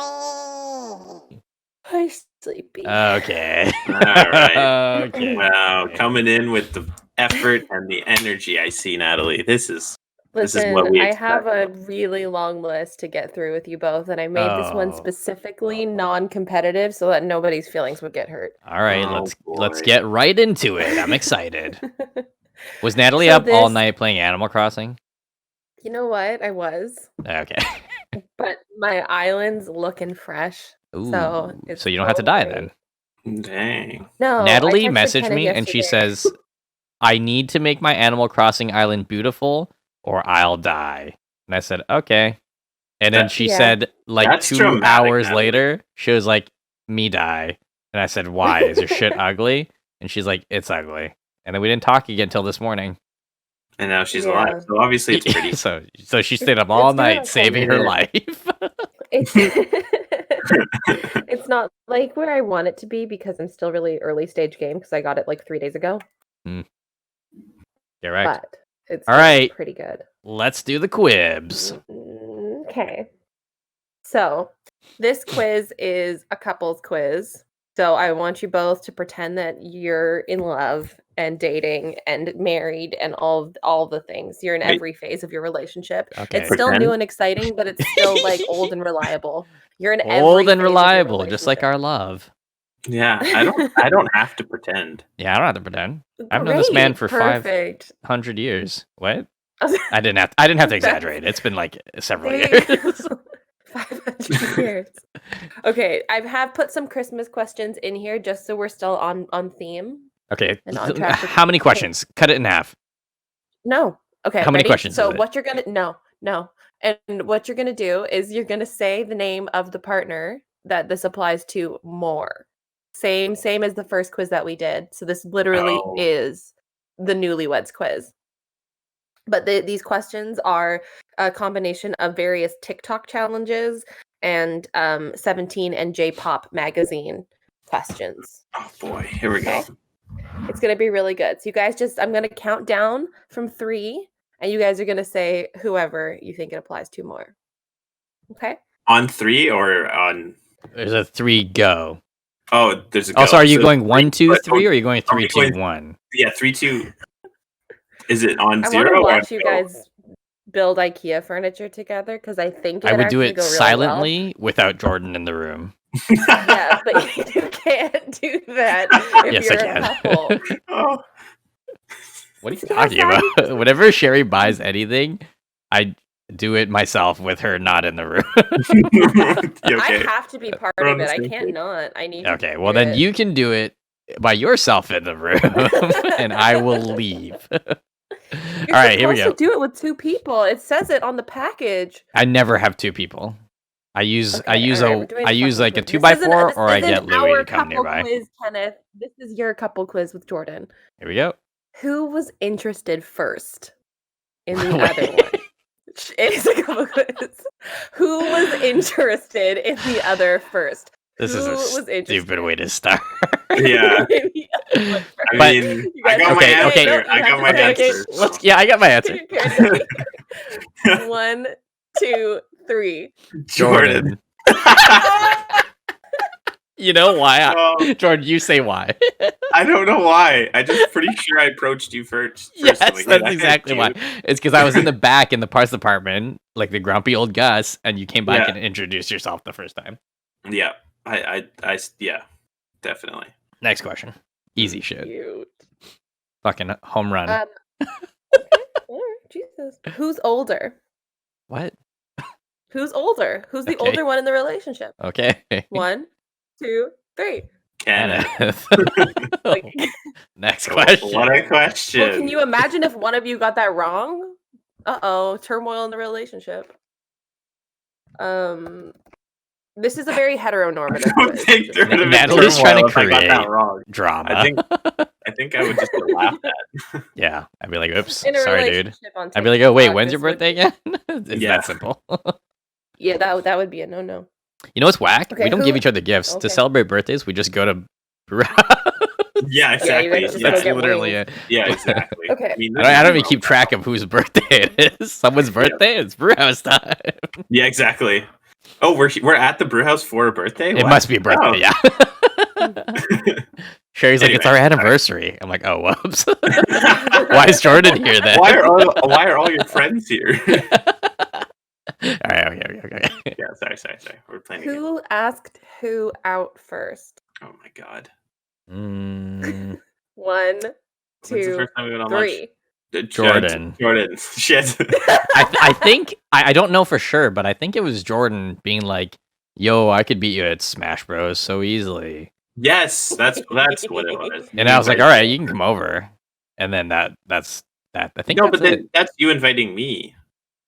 Natalie. Hi, sleepy. Okay. All right. Okay. Wow, coming in with the effort and the energy, I see, Natalie. This is Listen, what we I have a expect. really long list to get through with you both, and I made this one Oh. specifically non-competitive so that nobody's feelings would get hurt. All right, Oh, let's boy. get right into it. I'm excited. Was Natalie So up all this- night playing Animal Crossing? You know what? I was, Okay. but my island's looking fresh. Ooh, So it's so you don't have to die great. then. Dang. No, Natalie I texted messaged Kenneth me and she yesterday. says, I need to make my Animal Crossing island beautiful or I'll die. And I said, okay. And then she Yeah. said, like That's 2 dramatic, hours Natalie. later, she was like, me die. And I said, why? Is your shit ugly? And she's like, it's ugly. And then we didn't talk again until this morning. And now she's Yeah. alive. So obviously it's pretty. so she stayed up all it's doing night okay. saving her Yeah. life. It's it's not like where I want it to be because I'm still really early stage game because I got it like 3 days ago. Correct. But it's All doing right. pretty good. Let's do the quibs. Okay. So this quiz is a couples quiz. So I want you both to pretend that you're in love and dating and married and all the things. You're in Wait. every phase of your relationship. Okay. It's still Pretend? new and exciting, but it's still like old and reliable. You're in every Old and phase of your reliable, just like relationship. our love. Yeah, I don't have to pretend. Yeah, I don't have to pretend. I've known this man Great, for perfect. 500 years. What? I didn't have to That's- exaggerate. It's been like several They- years. 500 years. Okay, I have put some Christmas questions in here just so we're still on theme. Okay. And on track with- How many questions? Cut it in half. No. Okay. How many ready? questions So is it? what you're gonna no. And what you're gonna do is you're gonna say the name of the partner that this applies to more. Same as the first quiz that we did. So this literally Oh. is the newlyweds quiz. But these questions are a combination of various TikTok challenges and 17 and J-pop magazine questions. Oh boy, here we go. Okay. It's going to be really good. So you guys I'm going to count down from 3 and you guys are going to say whoever you think it applies to more. Okay? On 3 or on? There's a 3 go. Oh, there's a. Also, go. are you So going 1, 2, but- 3, or are you going are 3, we 2, going- 1? Yeah, 3, 2. Is it on I 0 want to or on watch you go? guys build IKEA furniture together because I think I would do actually it go really silently without Jordan in the room. Well. Yeah, but you can't do that if Yes, I you're can. a couple. Oh. What are you Yeah, talking sorry. about? Whenever Sherry buys anything, I do it myself with her not in the room. You okay? I have to be part We're on of the it. I same can't page. not. I need to Okay, do well then it. you can do it by yourself in the room, and I will leave. You're All right, here we supposed go. to do it with 2 people. It says it on the package. I never have 2 people. I use Okay, alright, we're doing I a use couple like a quiz. 2x4 or I This get isn't Louis our to come couple nearby. quiz, Kenneth. This is your couple quiz with Jordan. Here we go. Who was interested first in the Wait. other one? It is a couple quiz. Who was interested in the other first? This Who is a was stupid way to start. Yeah. in the other one first? I But- mean, You I guys got my okay, answer. okay. No, you I have got to my say, okay, answer. so- Yeah, I got my answer. Okay. 1, 2, 3. Jordan. You know why? Oh, Jordan, you say why. I don't know why. I just pretty sure I approached you first. Yes, I'm like, that's "Hey, exactly why. dude." It's because I was in the back in the parts department, like the grumpy old Gus, and you came back Yeah. and introduced yourself the first time. Yeah, yeah, definitely. Next question. Easy shit. Cute. Fucking home run. Okay. Alright, Jesus. Who's older? What? Who's older? Who's the Okay. older one in the relationship? Okay. 1, 2, 3. Kenneth. Like, Next question. What a question. well, can you imagine if one of you got that wrong? Uh-oh, turmoil in the relationship. This is a very heteronormative I don't quiz. think there would have been Natalie's trying to turmoil if I got create that wrong. Drama. I think I would just get laughed at. Yeah. I'd be like, oops, In a sorry, dude. relationship on I'd be like, oh, wait, TikTok, when's your this would birthday be- again? It's Yeah. that simple. Yeah, that would be a no-no. You know what's whack? Okay, We don't who- give each other gifts. Okay. To celebrate birthdays, we just go to brew Yeah, exactly. guys just That's go get literally wings. it. Yeah, exactly. Okay. I mean, I don't even keep track of whose birthday it is. Someone's birthday, it's brew house time. Yeah, exactly. Oh, we're at the brew house for a birthday. It What? must be a birthday, Oh. yeah. Sherry's like, it's our Anyway, anniversary. I'm like, oh, whoops. Why is Jordan here then? why are all your friends here? All right, okay. Yeah, sorry. We're playing. a game. Who asked who out first? Oh my god. 1, 1, When's the 2, first time we went on lunch? 3. Jordan. Jordan. Shit. I think I don't know for sure, but I think it was Jordan being like, "Yo, I could beat you at Smash Bros. So easily." Yes, that's what it was. And I was like, "All right, you can come over." And then that's that. I think No, that's but it. then that's you inviting me.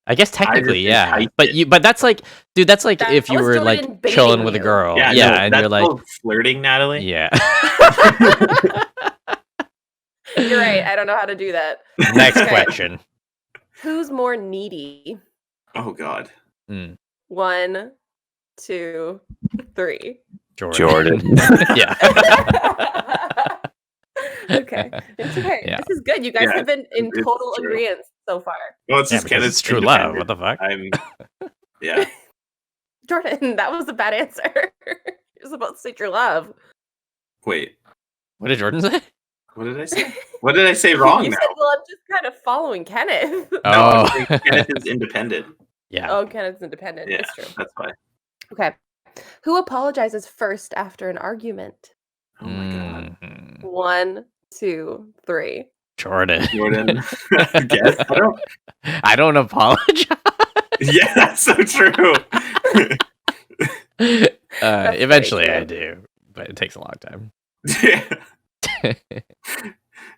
I guess technically, just yeah. enticed But it. but that's like, dude, that's like That if you was were Jordan like baiting chilling with a you. girl, Yeah, yeah, no, and that's you're like, called flirting, Natalie. yeah. You're right. I don't know how to do that. Next Okay. question. Who's more needy? Oh god. 1, 2, 3. Jordan. Yeah. Okay. It's okay. Yeah. This is good. You guys Yeah, have been in it's total true. agreement so far. Well, it's Yeah, just because Kenneth's it's true love. independent. What the fuck? Yeah. Jordan, that was a bad answer. You're supposed to say your love. Wait. What did Jordan say? What did I say? What did I say wrong You now? said, well, I'm just kind of following Kenneth. No, Oh. I'm saying Kenneth is independent. Yeah. Oh, Kenneth's independent. Yeah, It's true. that's why. Okay. Who apologizes first after an argument? Oh my god. Mhm. 1, 2, 3. Jordan. Jordan. Guess. I don't apologize. Yeah, that's so true. That's Eventually very I true. do, but it takes a long time. Yeah. I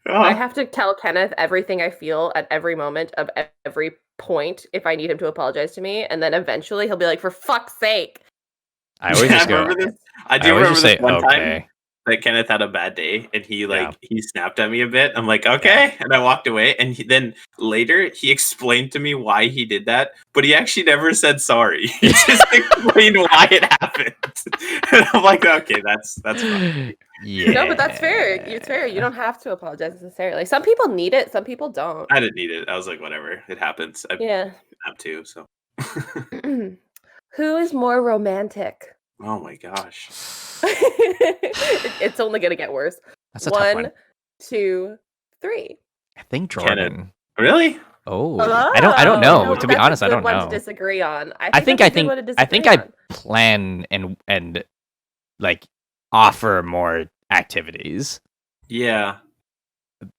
Oh, have to tell Kenneth everything I feel at every moment of every point if I need him to apologize to me. And then eventually he'll be like, for fuck's sake. I always just go. remember this. I I do always remember just this say one time okay. that Kenneth had a bad day and he Yeah. he snapped at me a bit. I'm like, okay, and I walked away. And then later he explained to me why he did that, but he actually never said sorry. He just explained why it happened. And I'm like, okay, that's fine. Yeah. No, but that's fair. It's fair. You don't have to apologize necessarily. Some people need it, some people don't. I didn't need it. I was like, whatever, it happens. I Yeah. have to. So, Who is more romantic? oh my gosh, It's only gonna get worse. That's a tough one. 2, 3. I think Kenneth. Jordan. really? Oh, I don't know. No, To be that's a honest, I good don't one know. To disagree on. I think that's a good one to I think disagree I on. plan and like offer more activities, Yeah.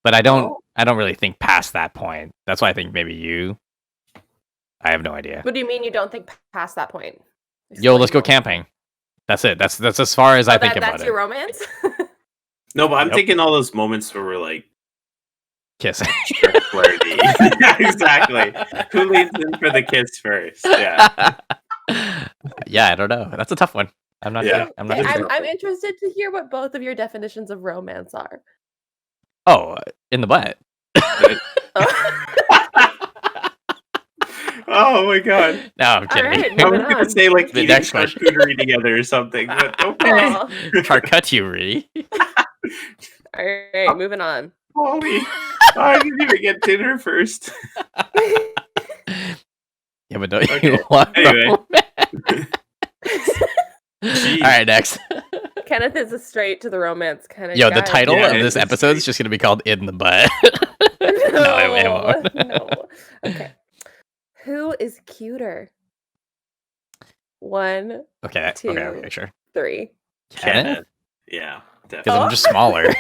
but I don't Oh. really think past that point. That's why I think maybe you. I have no idea. What do you mean you don't think past that point? Yo, let's go camping. That's it. That's as far as I think about That's it. your romance? No, but I'm Yep. thinking all those moments where we're like Kissing. flirty. Yeah, exactly. Who leads in for the kiss first? Yeah. Yeah, I don't know. That's a tough one. I'm not Yeah. sure. I'm not Okay, sure. I'm interested to hear what both of your definitions of romance are. Oh, in the butt. Oh my god. No, I'm kidding. Alright, I moving was gonna on. say like The eating next question. charcuterie together or something, but okay. Aw. Charcuterie. Alright, moving on. Holy, I didn't even get dinner first. Yeah, but don't Okay, you want anyway. romance? Jeez. All right, next. Kenneth is a straight to the romance kind of Yo, guy. the title Yeah, of this it's episode is great. just going to be called In the Butt. No, it won't. no. Okay. Who is cuter? 1, Okay, Two. okay, sure. 3. Kenneth? Yeah, Because definitely. I'm just smaller.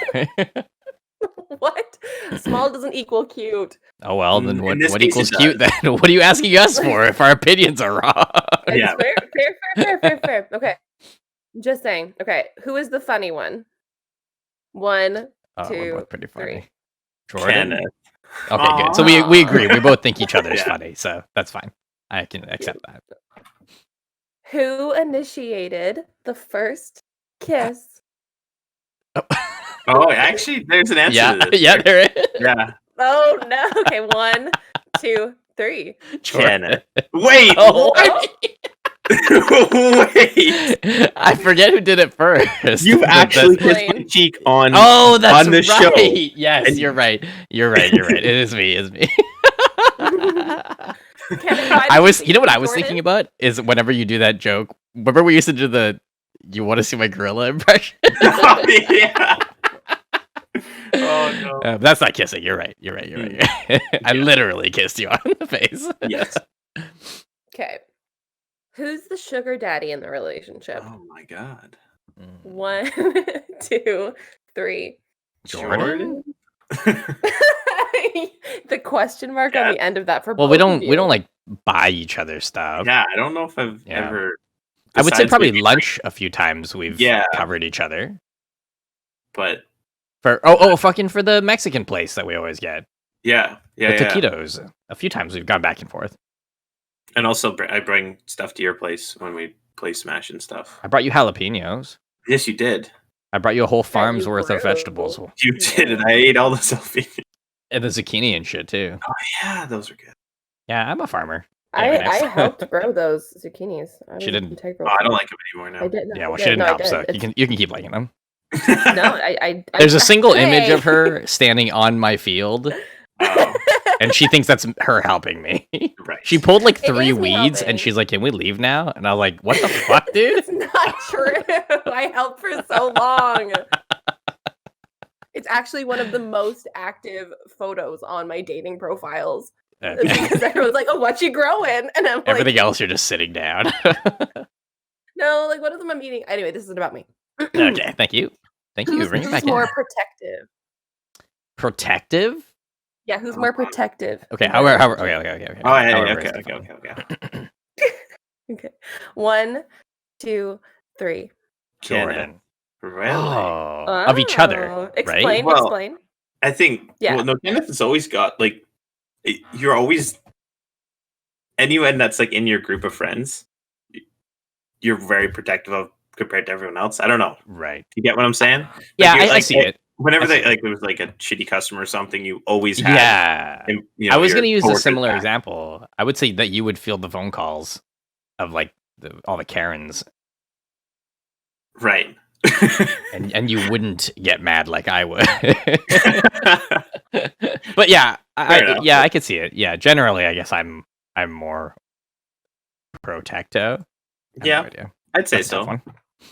What? Small doesn't equal cute. Oh, well, then In what this case, equals it cute then? What are you asking us for if our opinions are wrong? It's Yeah. fair. Okay. Just saying. Okay. Who is the funny one? 1, Oh, Two, we're both pretty funny. three. Jordan? Kenneth. Okay, good. So we agree. We both think each other's Yeah. funny, so that's fine. I can accept that. Who initiated the first kiss? Oh, actually, there's an answer Yeah, to this. yeah, there is. Yeah. Oh no. Okay, 1, 2, 3. Jordan. Wait, Oh, what? Wait. I forget who did it first. You but actually that's- kissed my cheek on Oh, that's on the right. show. Yes, And- you're right. You're right. It is me. It's me. I was. You know what I was thinking about is whenever you do that joke. Remember we used to do the "You want to see my gorilla" impression. Oh, yeah. Oh no. That's not kissing. You're right. I literally kissed you on the face. Yes. Okay. Who's the sugar daddy in the relationship? Oh my god. 1, 2, 3. Jordan? The question mark Yeah. on the end of that for Well, both of you. we don't like buy each other stuff. Yeah, I don't know if I've Yeah. ever. I would say besides probably maybe, lunch a few times we've Yeah. covered each other. but For fucking for the Mexican place that we always get. yeah, The yeah. taquitos. A few times we've gone back and forth. And also, I bring stuff to your place when we play Smash and stuff. I brought you jalapenos. Yes, you did. I brought you a whole That farm's you worth of grew. vegetables. You did, and I ate all the selfies. And the zucchini and shit too. Oh yeah, those are good. Yeah, I'm a farmer. I Anyway, next. helped grow those zucchinis. I She was didn't- integral. Oh, I don't like them anymore now. I didn't. Yeah, well, I she did. didn't No, I help, did. so It's- you can keep liking them. No, I There's a single image of Hey. her standing on my field, Oh, and she thinks that's her helping me. right. She pulled like It 3 is weeds, helping. and she's like, "Can we leave now?" And I was like, "What the fuck, dude?" It's not true. I helped for so long. It's actually one of the most active photos on my dating profiles. Because everyone's like, "Oh, what you growing?" And I'm like, Everything else, you're just sitting down. "No, like one of them I'm eating." Anyway, this isn't about me. Okay, thank you. Thank you. Bring it Who's back more in. protective? Protective? Yeah, who's more protective? Okay, in the okay. Oh, yeah, However okay, is okay, defined. okay. Okay. 1, 2, 3. Jordan. Really? Oh, of each other, Oh, right? Explain. Well, Explain. I think. Yeah. Well, no, Kenneth has always got like. You're always. Anyone that's like in your group of friends, you're very protective of compared to everyone else. I don't know. Right. You get what I'm saying? Yeah, you're I see it. Whenever I see they like, there was like a shitty customer or something, you always had. Yeah. You know, I was your going to use a coworkers similar back. example. I would say that you would field the phone calls of like all the Karens, Right. and you wouldn't get mad like I would. But yeah, Fair enough. I could see it. Yeah, generally, I guess I'm more protecto. I have no Yeah, idea. I'd say That's a tough so. one.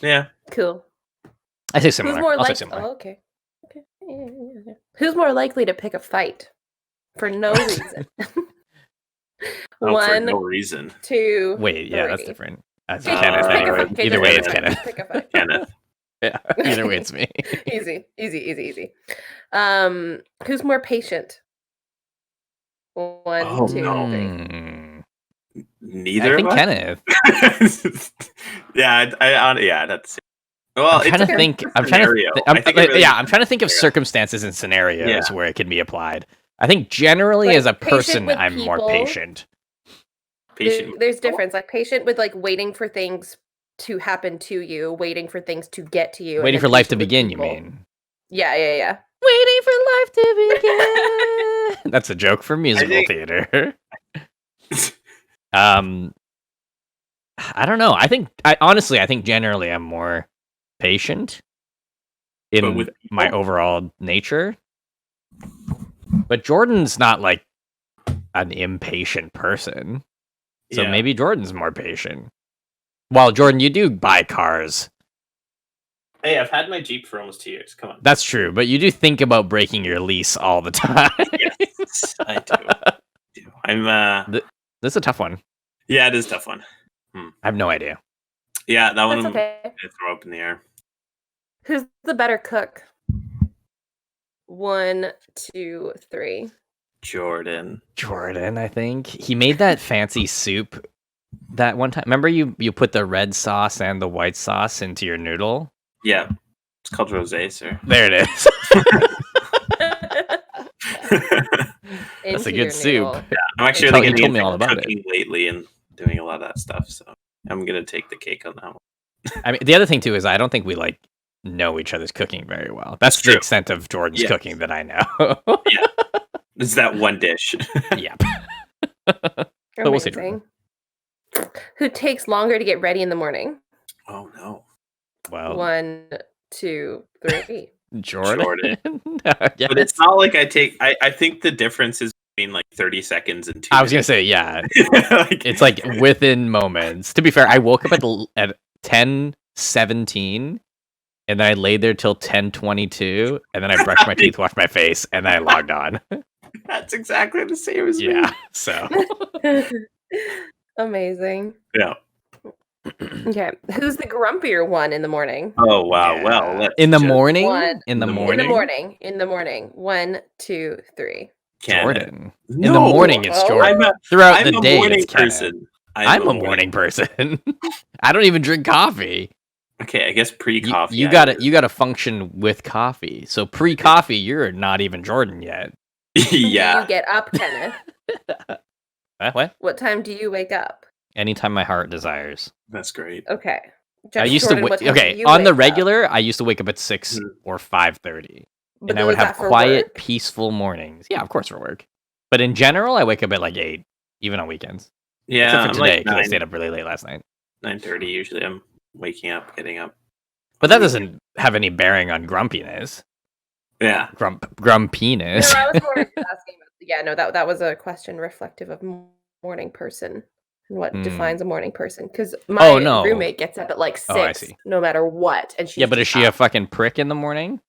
Yeah. Cool. I say Who's similar. more I'll say like? similar. Oh, okay. Okay. Yeah. Who's more likely to pick a fight for no reason? Oh, for 1, no reason. 2. Wait, yeah, that's 3. different. That's Okay, Kenneth just pick a anyway. fight. Okay, Either just way, pick it's a fight. Kenneth. Just pick a fight. Kenneth. Yeah, either way, it's me. Easy. Who's more patient? 1, Oh, 2, no. 3. Neither I think of us. Kenneth. Yeah, yeah, that's. Well, I'm trying to think. I'm trying to. I'm trying to think of scenario. circumstances and scenarios Yeah. where it can be applied. I think generally, Like, as a patient person, with I'm more people. patient. patient. There's difference. Like patient with like waiting for things to happen to you, waiting for things to get to you. and Waiting then for life to patient with begin, you people. mean? Yeah. Waiting for life to begin. That's a joke for musical theater. I don't know. Honestly, I think generally I'm more patient in with my overall nature. But Jordan's not like an impatient person. So maybe Jordan's more patient. Well, Jordan, you do buy cars. Hey, I've had my Jeep for almost 2 years. Come on. That's true, but you do think about breaking your lease all the time. Yes, I do. I'm This is a tough one. Yeah, it is a tough one. I have no idea. Yeah, that one That's I'm okay. gonna throw up in the air. Who's the better cook? 1, 2, 3. Jordan, I think. He made that fancy soup that one time. Remember you put the red sauce and the white sauce into your noodle? Yeah. It's called rosé, sir. There it is. That's a Into your good soup. noodle. Yeah, I'm actually He really told me all about cooking lately and doing a lot of that stuff, so I'm gonna take the cake on that one. I mean, the other thing too is I don't think we like know each other's cooking very well. That's the true. extent of Jordan's Yes. cooking that I know. Yeah. It's that one dish. Yep. But we'll see. Amazing. Who takes longer to get ready in the morning? Oh no. Well, 1, 2, 3. Jordan. Yes. But it's not like I think the difference is between like 30 seconds and 2 I was gonna say, yeah. like, It's like within moments. To be fair, I woke up at 10:17, and then I laid there till 10:22, and then I brushed my teeth, washed my face, and then I logged on. that's exactly the same as me. Yeah. So Amazing. Yeah. Okay. Who's the grumpier one in the morning? Oh wow. Yeah. Well, let's in the just- morning. One. In the In the morning. In the morning. 1, 2, 3. Kenneth. Jordan. In the No. morning, it's Oh. Jordan. Throughout I'm the a day, morning it's Kenneth. person. I'm a morning person. I don't even drink coffee. Okay, I guess pre-coffee. You gotta function with coffee. So pre-coffee, you're not even Jordan yet. Do yeah. you get up, Kenneth? What? What time do you wake up? Anytime my heart desires. That's great. Okay. I used Jordan, to what time do okay you on the wake up? regular. I used to wake up at 6 Mhm. or 5:30, But and I then would was that have for quiet, work? peaceful mornings. Yeah, of course for work. But in general, I wake up at like 8, even on weekends. Yeah, Except for I'm today like because I stayed up really late last night. 9:30 usually. I'm waking up, getting up. But that doesn't have any bearing on grumpiness. Yeah. Grumpiness. No, I was more asking. Yeah, no, that was a question reflective of morning person and what defines a morning person. Because my no. roommate gets up at like 6, Oh, I see. no matter what, and she's Yeah, but is just she a up. fucking prick in the morning?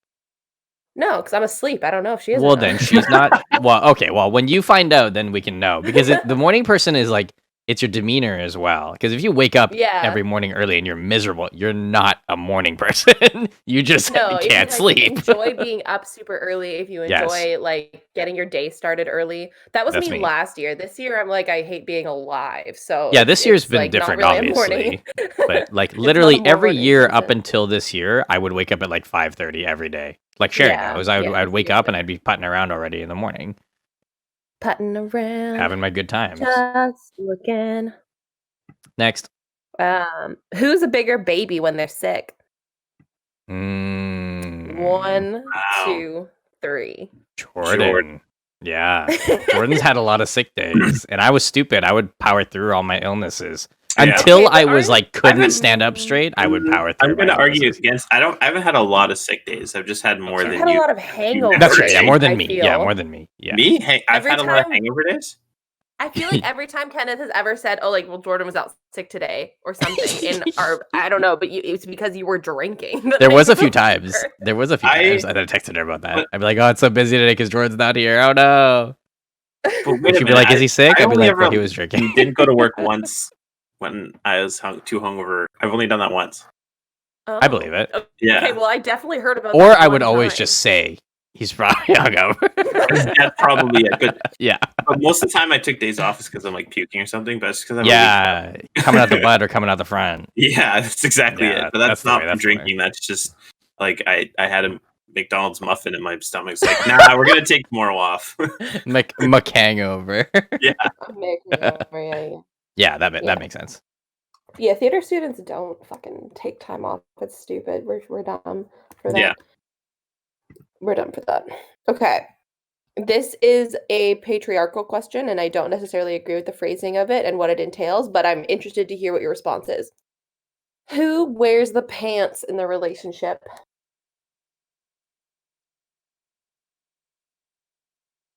No, because I'm asleep. I don't know if she is. or Well, not. then she's not. Well, okay. Well, when you find out, then we can know because the morning person is like it's your demeanor as well. Because if you wake up Yeah. every morning early and you're miserable, you're not a morning person. You just No, if you, can't like, sleep. enjoy being up super early. If you Yes. enjoy like getting your day started early, that was That's me me. last year. This year, I'm like I hate being alive. So Yeah, this year's been like, not different, really a obviously. morning. But like It's not a literally every morning year up person. until this year, I would wake up at like 5:30 every day. Like Sherry Yeah, knows, yeah, I'd wake yeah. up and I'd be putting around already in the morning, Putting around, having my good times. just looking. Next. Who's a bigger baby when they're sick? Mm, 1, Wow. 2, 3. Jordan. Yeah. Jordan's had a lot of sick days, and I was stupid. I would power through all my illnesses. Yeah. Until Okay, I but was like couldn't haven't- stand up straight, I would power through. I'm going to my argue illnesses. against. I haven't had a lot of sick days. I've just had more That's than I've had you. a lot of hangovers. That's right. Yeah, more than I me. Yeah, feel. more than me. Yeah. Me? I've Every had a lot of time- hangover days. I feel like every time Kenneth has ever said, "Oh, like, well, Jordan was out sick today" or something, in our, I don't know, but it's because you were drinking. There was a few times. There was a few I- times that I texted her about that. but- I'd be like, "Oh, it's so busy today because Jordan's not here. Oh no!" But wait And a she'd be minute, like, "Is he sick?" I I'd be only like, ever "Well, he was drinking." didn't go to work once when I was too hungover. I've only done that once. I believe it. Yeah. Okay, well, I definitely heard about. Or that I would one always time. just say he's probably hungover. That's probably it. But, Yeah, but most of the time I took days off is because I'm like puking or something. But it's because I'm yeah, coming out the butt or coming out the front. yeah, that's exactly Yeah, it. But that's that's the not way, from that's the way. drinking. That's just like I had a McDonald's muffin in my stomach. It's like, nah, we're gonna take tomorrow off. McHangover. I'm making it over, yeah. Yeah, that Yeah. makes sense. Yeah, theater students don't fucking take time off. It's stupid. We're dumb for that. Yeah. We're dumb for that. Okay. This is a patriarchal question, and I don't necessarily agree with the phrasing of it and what it entails, but I'm interested to hear what your response is. Who wears the pants in the relationship?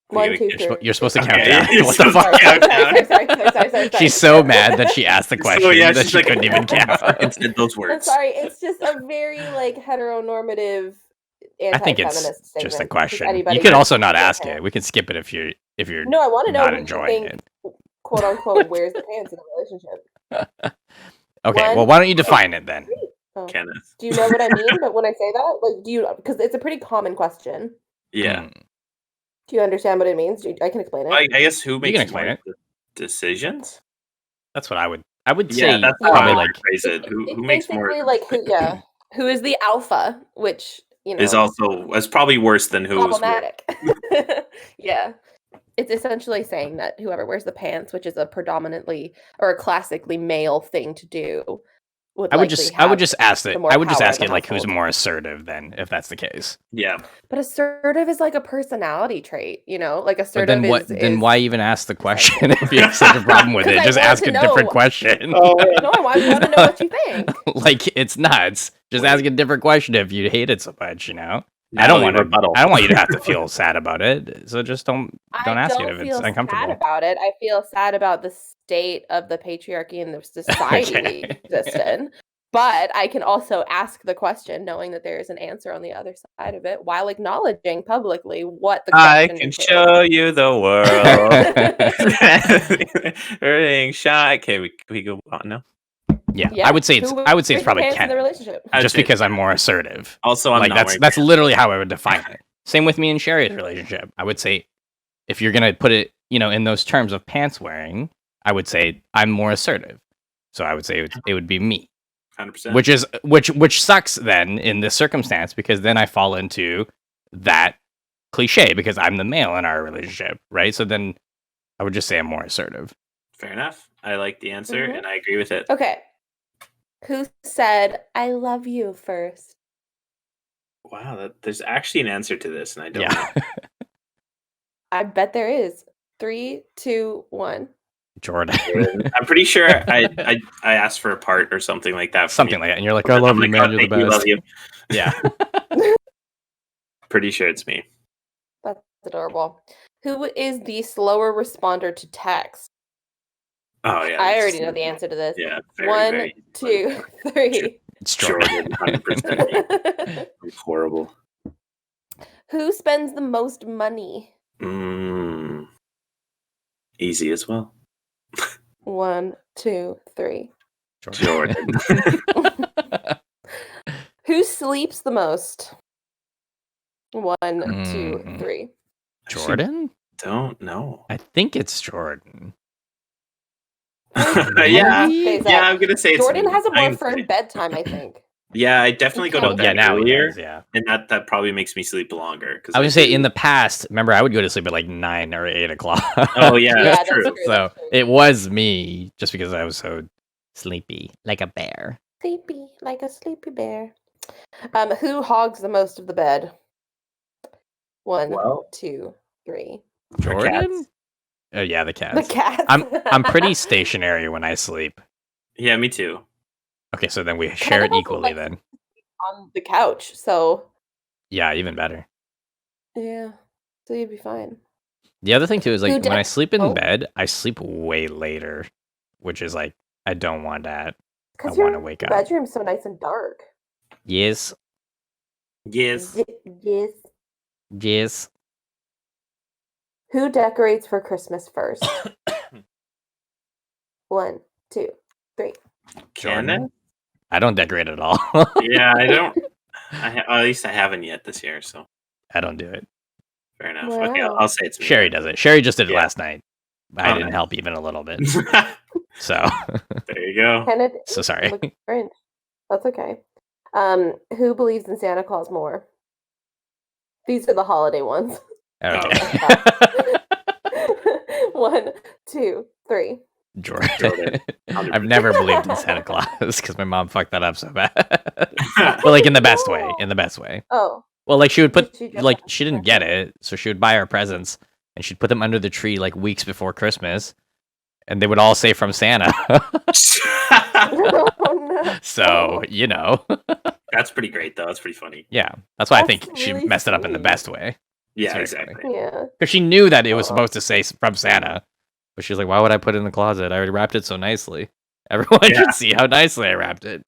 One, two, three. You're supposed to count Okay, down. you're What the supposed fuck? to count down. Sorry. She's so mad that she asked the question that she's she couldn't even count. fucking said those I'm words. sorry, it's just a very heteronormative I think it's anti-feminist statement. just a Does question. anybody You could wear also not the ask pants? it. We can skip it if you're No, I want to know not who you enjoying think, it. quote unquote, wears the pants in a relationship. Okay, One, well, why don't you two, define it then? three. Oh. Kenneth. Do you know what I mean? But when I say that, like, do you? Because it's a pretty common question. Yeah. Hmm. Do you understand what it means? I can explain it. I guess who can makes explain more it. decisions? That's what I would Yeah, say. that's how Probably I like would phrase it. Who It's makes more basically like who? Yeah, who is the alpha? Which is also is probably worse than who's problematic. Yeah, it's essentially saying that whoever wears the pants, which is a predominantly or a classically male thing to do, would I would likely just have ask the it. more I would just power ask in it the like who's household. more assertive then, if that's the case. Yeah. But assertive is like a personality trait, like But assertive then what? is. Then why even ask the question if you have such a problem with 'Cause it? I Just want ask to a different know. question. Oh, No, I want to know what you think. Like it's nuts. Just Wait. ask a different question if you hate it so much. I don't want to. rebuttal. I don't want you to have to feel sad about it. So just don't I ask don't it if feel it's uncomfortable. sad about it. I feel sad about the state of the patriarchy and the society we Okay. exist in. But I can also ask the question knowing that there is an answer on the other side of it while acknowledging publicly what the I question can entails. show you the world. Everything shy. Okay, we go on now. Yeah, Yeah, I would say it's. who I would say it's wears the probably pants in the Ken, relationship. just Okay. because I'm more assertive. Also, I'm Like not that's wearing that's pants. literally how I would define it. Same with me and Sherry's relationship. I would say if you're gonna put it, in those terms of pants wearing, I would say I'm more assertive. So I would say it would be me. 100%. Which sucks then in this circumstance because then I fall into that cliche because I'm the male in our relationship, right? So then I would just say I'm more assertive. Fair enough. I like the answer Mhm. and I agree with it. Okay. Who said I love you first? Wow, there's actually an answer to this, and I don't Yeah. know. I bet there is. 3, 2, 1. Jordan. I'm pretty sure I asked for a part or something like that. Something like that. And you're like, I love you, man. You're the best. Love you. Yeah. Pretty sure it's me. That's adorable. Who is the slower responder to text? Oh yeah. I already know the answer to this. Yeah. Very, 1, very 2, 3. It's Jordan. 100%. I'm horrible. Who spends the most money? Easy as well. 1, 2, 3. Jordan. Who sleeps the most? 1, 2, 3. Jordan? Don't know. I think it's Jordan. Yeah, I'm gonna say it's Jordan me. has a more I'm firm bedtime, I think. Yeah, I definitely go to Well, bed now he earlier, does, yeah. and that probably makes me sleep longer. I was gonna say in the past, remember I would go to sleep at like 9 or 8 o'clock. Oh yeah, that's true. So that's true. it was me just because I was so sleepy, like a bear. Sleepy, like a sleepy bear. Who hogs the most of the bed? 1, 2, 3. Jordan? Oh yeah, the cats. The cats. I'm pretty stationary when I sleep. Yeah, me too. Okay, so then we share it equally then. On the couch, so Yeah, even better. yeah, so you'd be fine. The other thing too is like Who when I sleep in oh. bed, I sleep way later, which is like I don't want that. I Because want your to wake up. bedroom's so nice and dark. Yes. Yes. Yes. Yes. Who decorates for Christmas first? 1, 2, 3. Jordan? I don't decorate at all. Yeah, I don't. At least I haven't yet this year, so I don't do it. fair enough. Wow. Okay, I'll say it's me. Sherry does it. Sherry just did it Yeah. last night. I Oh, didn't nice. help even a little bit. So There you go. Kenneth, So sorry. look French. That's okay. Who believes in Santa Claus more? These are the holiday ones. Okay. 1, 2, 3. Jordan. I've 100%. never believed in Santa Claus because my mom fucked that up so bad. But like in the best way. In the best way. Oh, Well, like she would put Did she just like have she didn't presents? get it, so she would buy our presents and she'd put them under the tree like weeks before Christmas, and they would all say from Santa. oh no. So you know, That's pretty great, though. That's pretty funny. yeah, that's why I That's think she really messed it up in the sweet. best way. Yeah, very exactly. Yeah. Because she knew that it was Aw. supposed to say from Santa, but she was like, "Why would I put it in the closet? I already wrapped it so nicely. Everyone Yeah. can see how nicely I wrapped it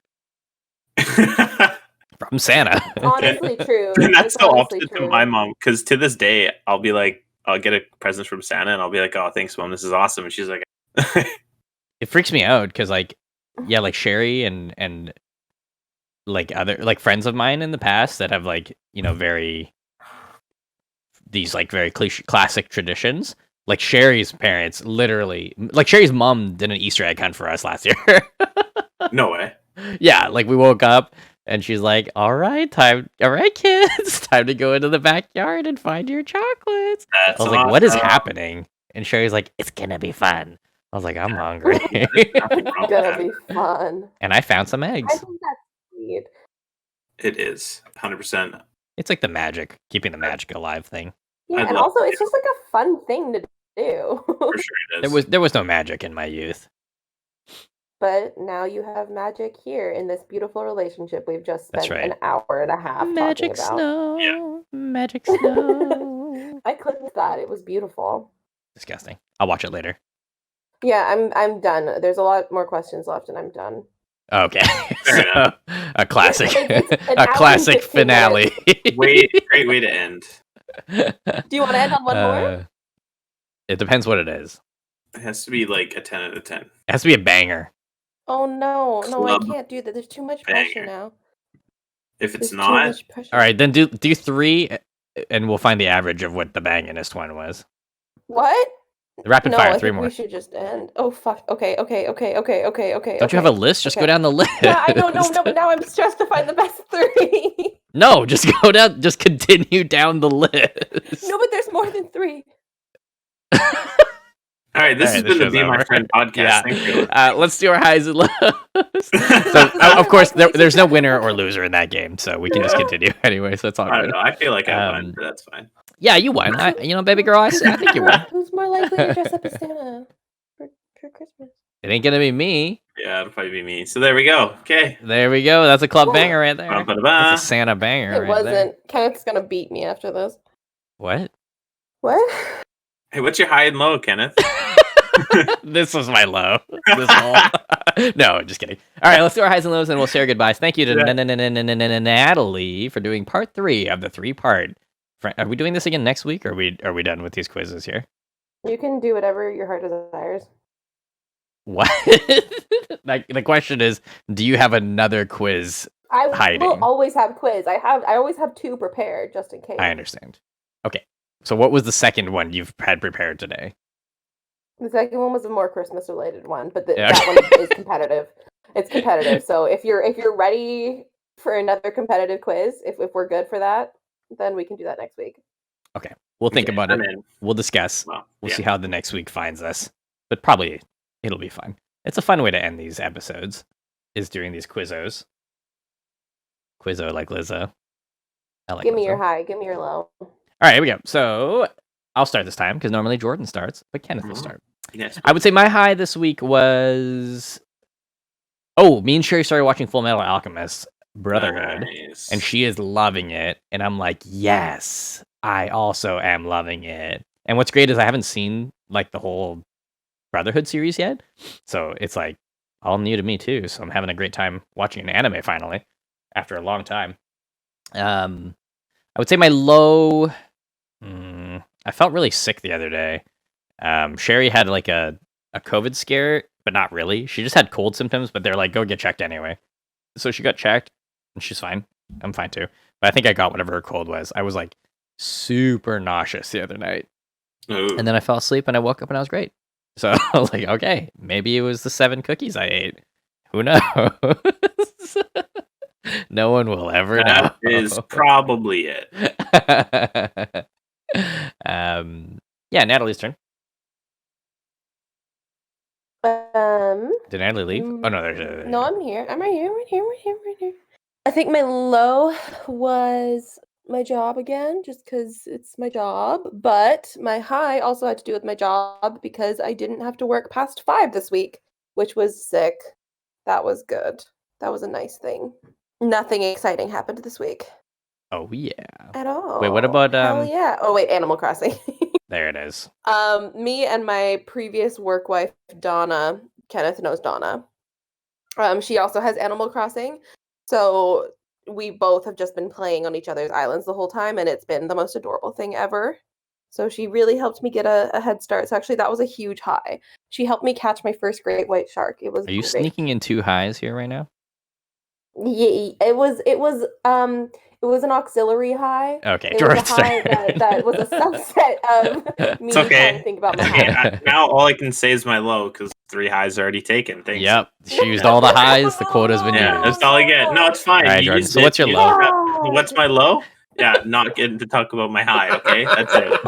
from Santa." Honestly true. And that's It's so honestly opposite to true. my mom, because to this day, I'll be like, I'll get a present from Santa, and I'll be like, "Oh, thanks, mom. This is awesome." And she's like, It freaks me out because like Sherry and like other like friends of mine in the past that have like very these like very classic traditions. Like Sherry's parents literally, like Sherry's mom did an Easter egg hunt for us last year. "No way." Yeah, like we woke up and she's like, all right, kids, time to go into the backyard and find your chocolates." That's I was like, what is awesome. happening? And Sherry's like, it's gonna be fun. I was like, I'm hungry. Nothing It's wrong with gonna that. be fun. And I found some I eggs. think that's sweet. It is 100%. It's like the magic, keeping the magic alive thing. Yeah, I'd and love also to it's just like a fun thing to do. For sure, it is. There was no magic in my youth. But now you have magic here in this beautiful relationship we've just That's spent right. an hour and a half Magic talking about. snow. Yeah. Magic snow. I clicked that. It was beautiful. Disgusting. I'll watch it later. Yeah, I'm done. There's a lot more questions left, and I'm done. Okay. Fair enough. A classic, It's an a hour and classic 15 finale. Great way to end. Do you want to end on one more? It depends what it is. It has to be like a 10 out of 10. It has to be a banger. Oh no, I Club can't do that. There's too much pressure banger. now. If it's There's too not, much pressure. All right, then do 3, and we'll find the average of what the bangingest one was. What? The rapid No, fire, I 3 think more. we should just end. Oh fuck. Okay. Don't you have a list? Just go down the list. Yeah, I know. No, but now I'm stressed to find the best 3. No, just go down. Just continue down the list. No, but there's more than 3. all right, this has been the show's Be My over. Friend podcast. Yeah. Thank you. Let's do our highs and lows. So, of course, there's no winner or loser in that game, so we can just continue anyway. So it's all I don't good. know. I feel like I won, Um, but that's fine. Yeah, you won. Baby girl, I think you won. Who's more likely to dress up as Santa for Christmas? It ain't gonna be me. Yeah, it'll probably be me. So there we go. Okay. There we go. That's a club banger right there. Ba-ba-da-ba. That's a Santa banger It right wasn't. there. Kenneth's gonna beat me after this. What? What? Hey, what's your high and low, Kenneth? This was my low. This whole... No, just kidding. All right, let's do our highs and lows, and we'll say our goodbyes. Thank you to Natalie for doing part 3 of the 3-part. Are we doing this again next week, or are we done with these quizzes here? You can do whatever your heart desires. What? Like, the question is, do you have another quiz? I Hiding. will always have quiz. I always have 2 prepared just in case. I understand. Okay, so what was the second one you've had prepared today? The second one was a more Christmas related one, but Yeah. that one is competitive. It's competitive. So if you're ready for another competitive quiz, if we're good for that, then we can do that next week. Okay, we'll think Okay, about I'm it. in. We'll discuss. Well, We'll yeah. see how the next week finds us. But probably it'll be fun. It's a fun way to end these episodes, is doing these quizzos. Quizzo like Lizzo. I like Give me Lizzo. your high, give me your low. All right, here we go. So I'll start this time because normally Jordan starts, but Kenneth will Mhm. start. Yes. I would say my high this week was... Oh, me and Sherry started watching Full Metal Alchemist Brotherhood. Nice. And she is loving it, and I'm like, yes, I also am loving it. And what's great is I haven't seen like the whole Brotherhood series yet, so it's like all new to me too. So I'm having a great time watching an anime finally after a long time. I would say my low. I felt really sick the other day. Sherry had like a COVID scare, but not really. She just had cold symptoms, but they're like, go get checked anyway. So she got checked, and she's fine. I'm fine too. But I think I got whatever her cold was. I was like super nauseous the other night. Ooh. And then I fell asleep and I woke up and I was great. So I was like, okay, maybe it was the 7 cookies I ate. Who knows? No one will ever know. That is probably it. Yeah, Natalie's turn. Did Natalie leave? Oh no, there's No, I'm here. I'm right here. Right here. I think my low was my job again, just because it's my job. But my high also had to do with my job because I didn't have to work past 5 this week, which was sick. That was good. That was a nice thing. Nothing exciting happened this week Oh yeah. at all. Wait, what about Hell yeah! Oh wait, Animal Crossing. There it is. Me and my previous work wife, Donna. Kenneth knows Donna. She also has Animal Crossing, so we both have just been playing on each other's islands the whole time, and it's been the most adorable thing ever. So she really helped me get a head start. So actually, that was a huge high. She helped me catch my first great white shark. It was. Are you great. sneaking in 2 highs here right now? Yeah, it was an auxiliary high. Okay, It was a high that was a subset of me okay. trying to think about my high. Now all I can say is my low because 3 highs are already taken. Thanks. Yep, she used all the highs. The quota's been Yeah, used. that's all I get. No, it's fine. All right, You Jordan, used so it. what's your You low? used it. What's my low? Yeah, not getting to talk about my high. Okay, that's it.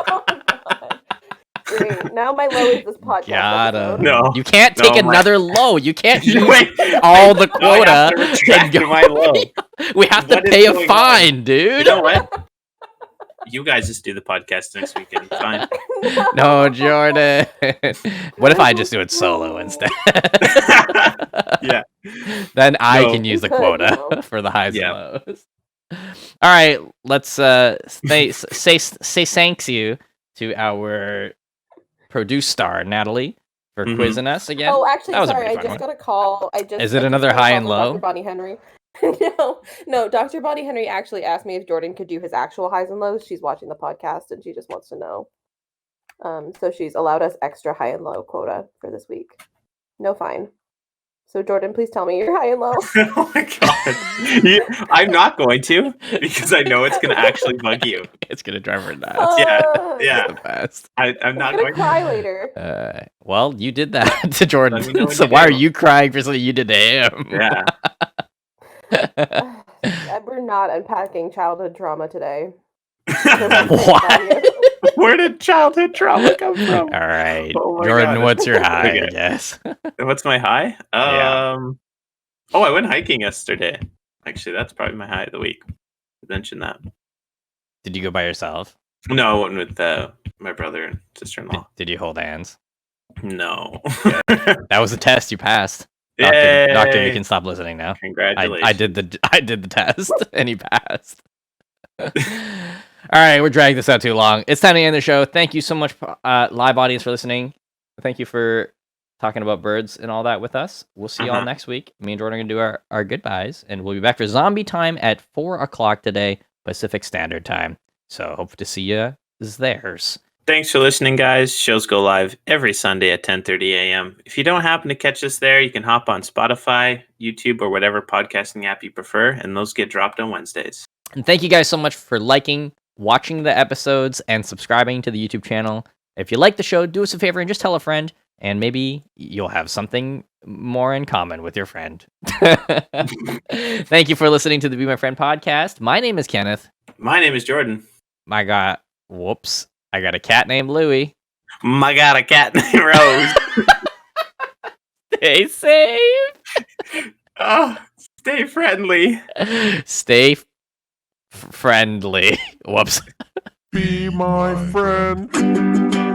Great. Now my low is this podcast Got episode. him. No. You can't take another low. You can't use Wait, all the no, I have quota to retract and go. my low. We have to What is pay a going fine, on? dude. You know what? You guys just do the podcast next weekend. It's fine. No, Jordan. What if I just do it solo instead? Yeah. Then I No. can use the You could, quota you know. for the highs Yeah. and lows. All right, let's say thanks you to our produce star Natalie for Mhm. quizzing us again. Oh, actually, That was a sorry, I pretty fun just one. got a call. Is it another high and low? Dr. Bonnie Henry. No, Dr. Bonnie Henry actually asked me if Jordan could do his actual highs and lows. She's watching the podcast and she just wants to know. So she's allowed us extra high and low quota for this week. No fine. So Jordan, please tell me your high and low. Oh my god. I'm not going to because I know it's going to actually bug you. It's gonna drive her nuts. Yeah. The best. I'm I'm not gonna going cry to. later. Well, you did that to Let me know Jordan. when So you why are do. you crying for something you did to him? Yeah. We're not unpacking childhood trauma today. What? Where did childhood trauma come from? All right, Oh my Jordan, God. what's your high? Okay. I guess. What's my high? Yeah. Oh, I went hiking yesterday. Actually, that's probably my high of the week. Mention that. Did you go by yourself? No, I went with my brother and sister-in-law. Did you hold hands? No. That was a test. You passed. Yay! Doctor, you can stop listening now. Congratulations. I did the test, and he passed. All right, we're dragging this out too long. It's time to end the show. Thank you so much, live audience, for listening. Thank you for talking about birds and all that with us. We'll see y'all next week. Me and Jordan are going to do our goodbyes, and we'll be back for zombie time at 4 o'clock today, Pacific Standard Time. So hope to see you there's. Thanks for listening, guys. Shows go live every Sunday at 10:30 a.m. If you don't happen to catch us there, you can hop on Spotify, YouTube, or whatever podcasting app you prefer, and those get dropped on Wednesdays. And thank you guys so much for liking, watching the episodes, and subscribing to the YouTube channel. If you like the show, do us a favor and just tell a friend, and maybe you'll have something more in common with your friend. Thank you for listening to the Be My Friend podcast. My name is Kenneth. My name is Jordan. I got a cat named Louie. I got a cat named Rose. Stay safe. Oh, stay friendly. Stay friendly. Whoops. Be my friend.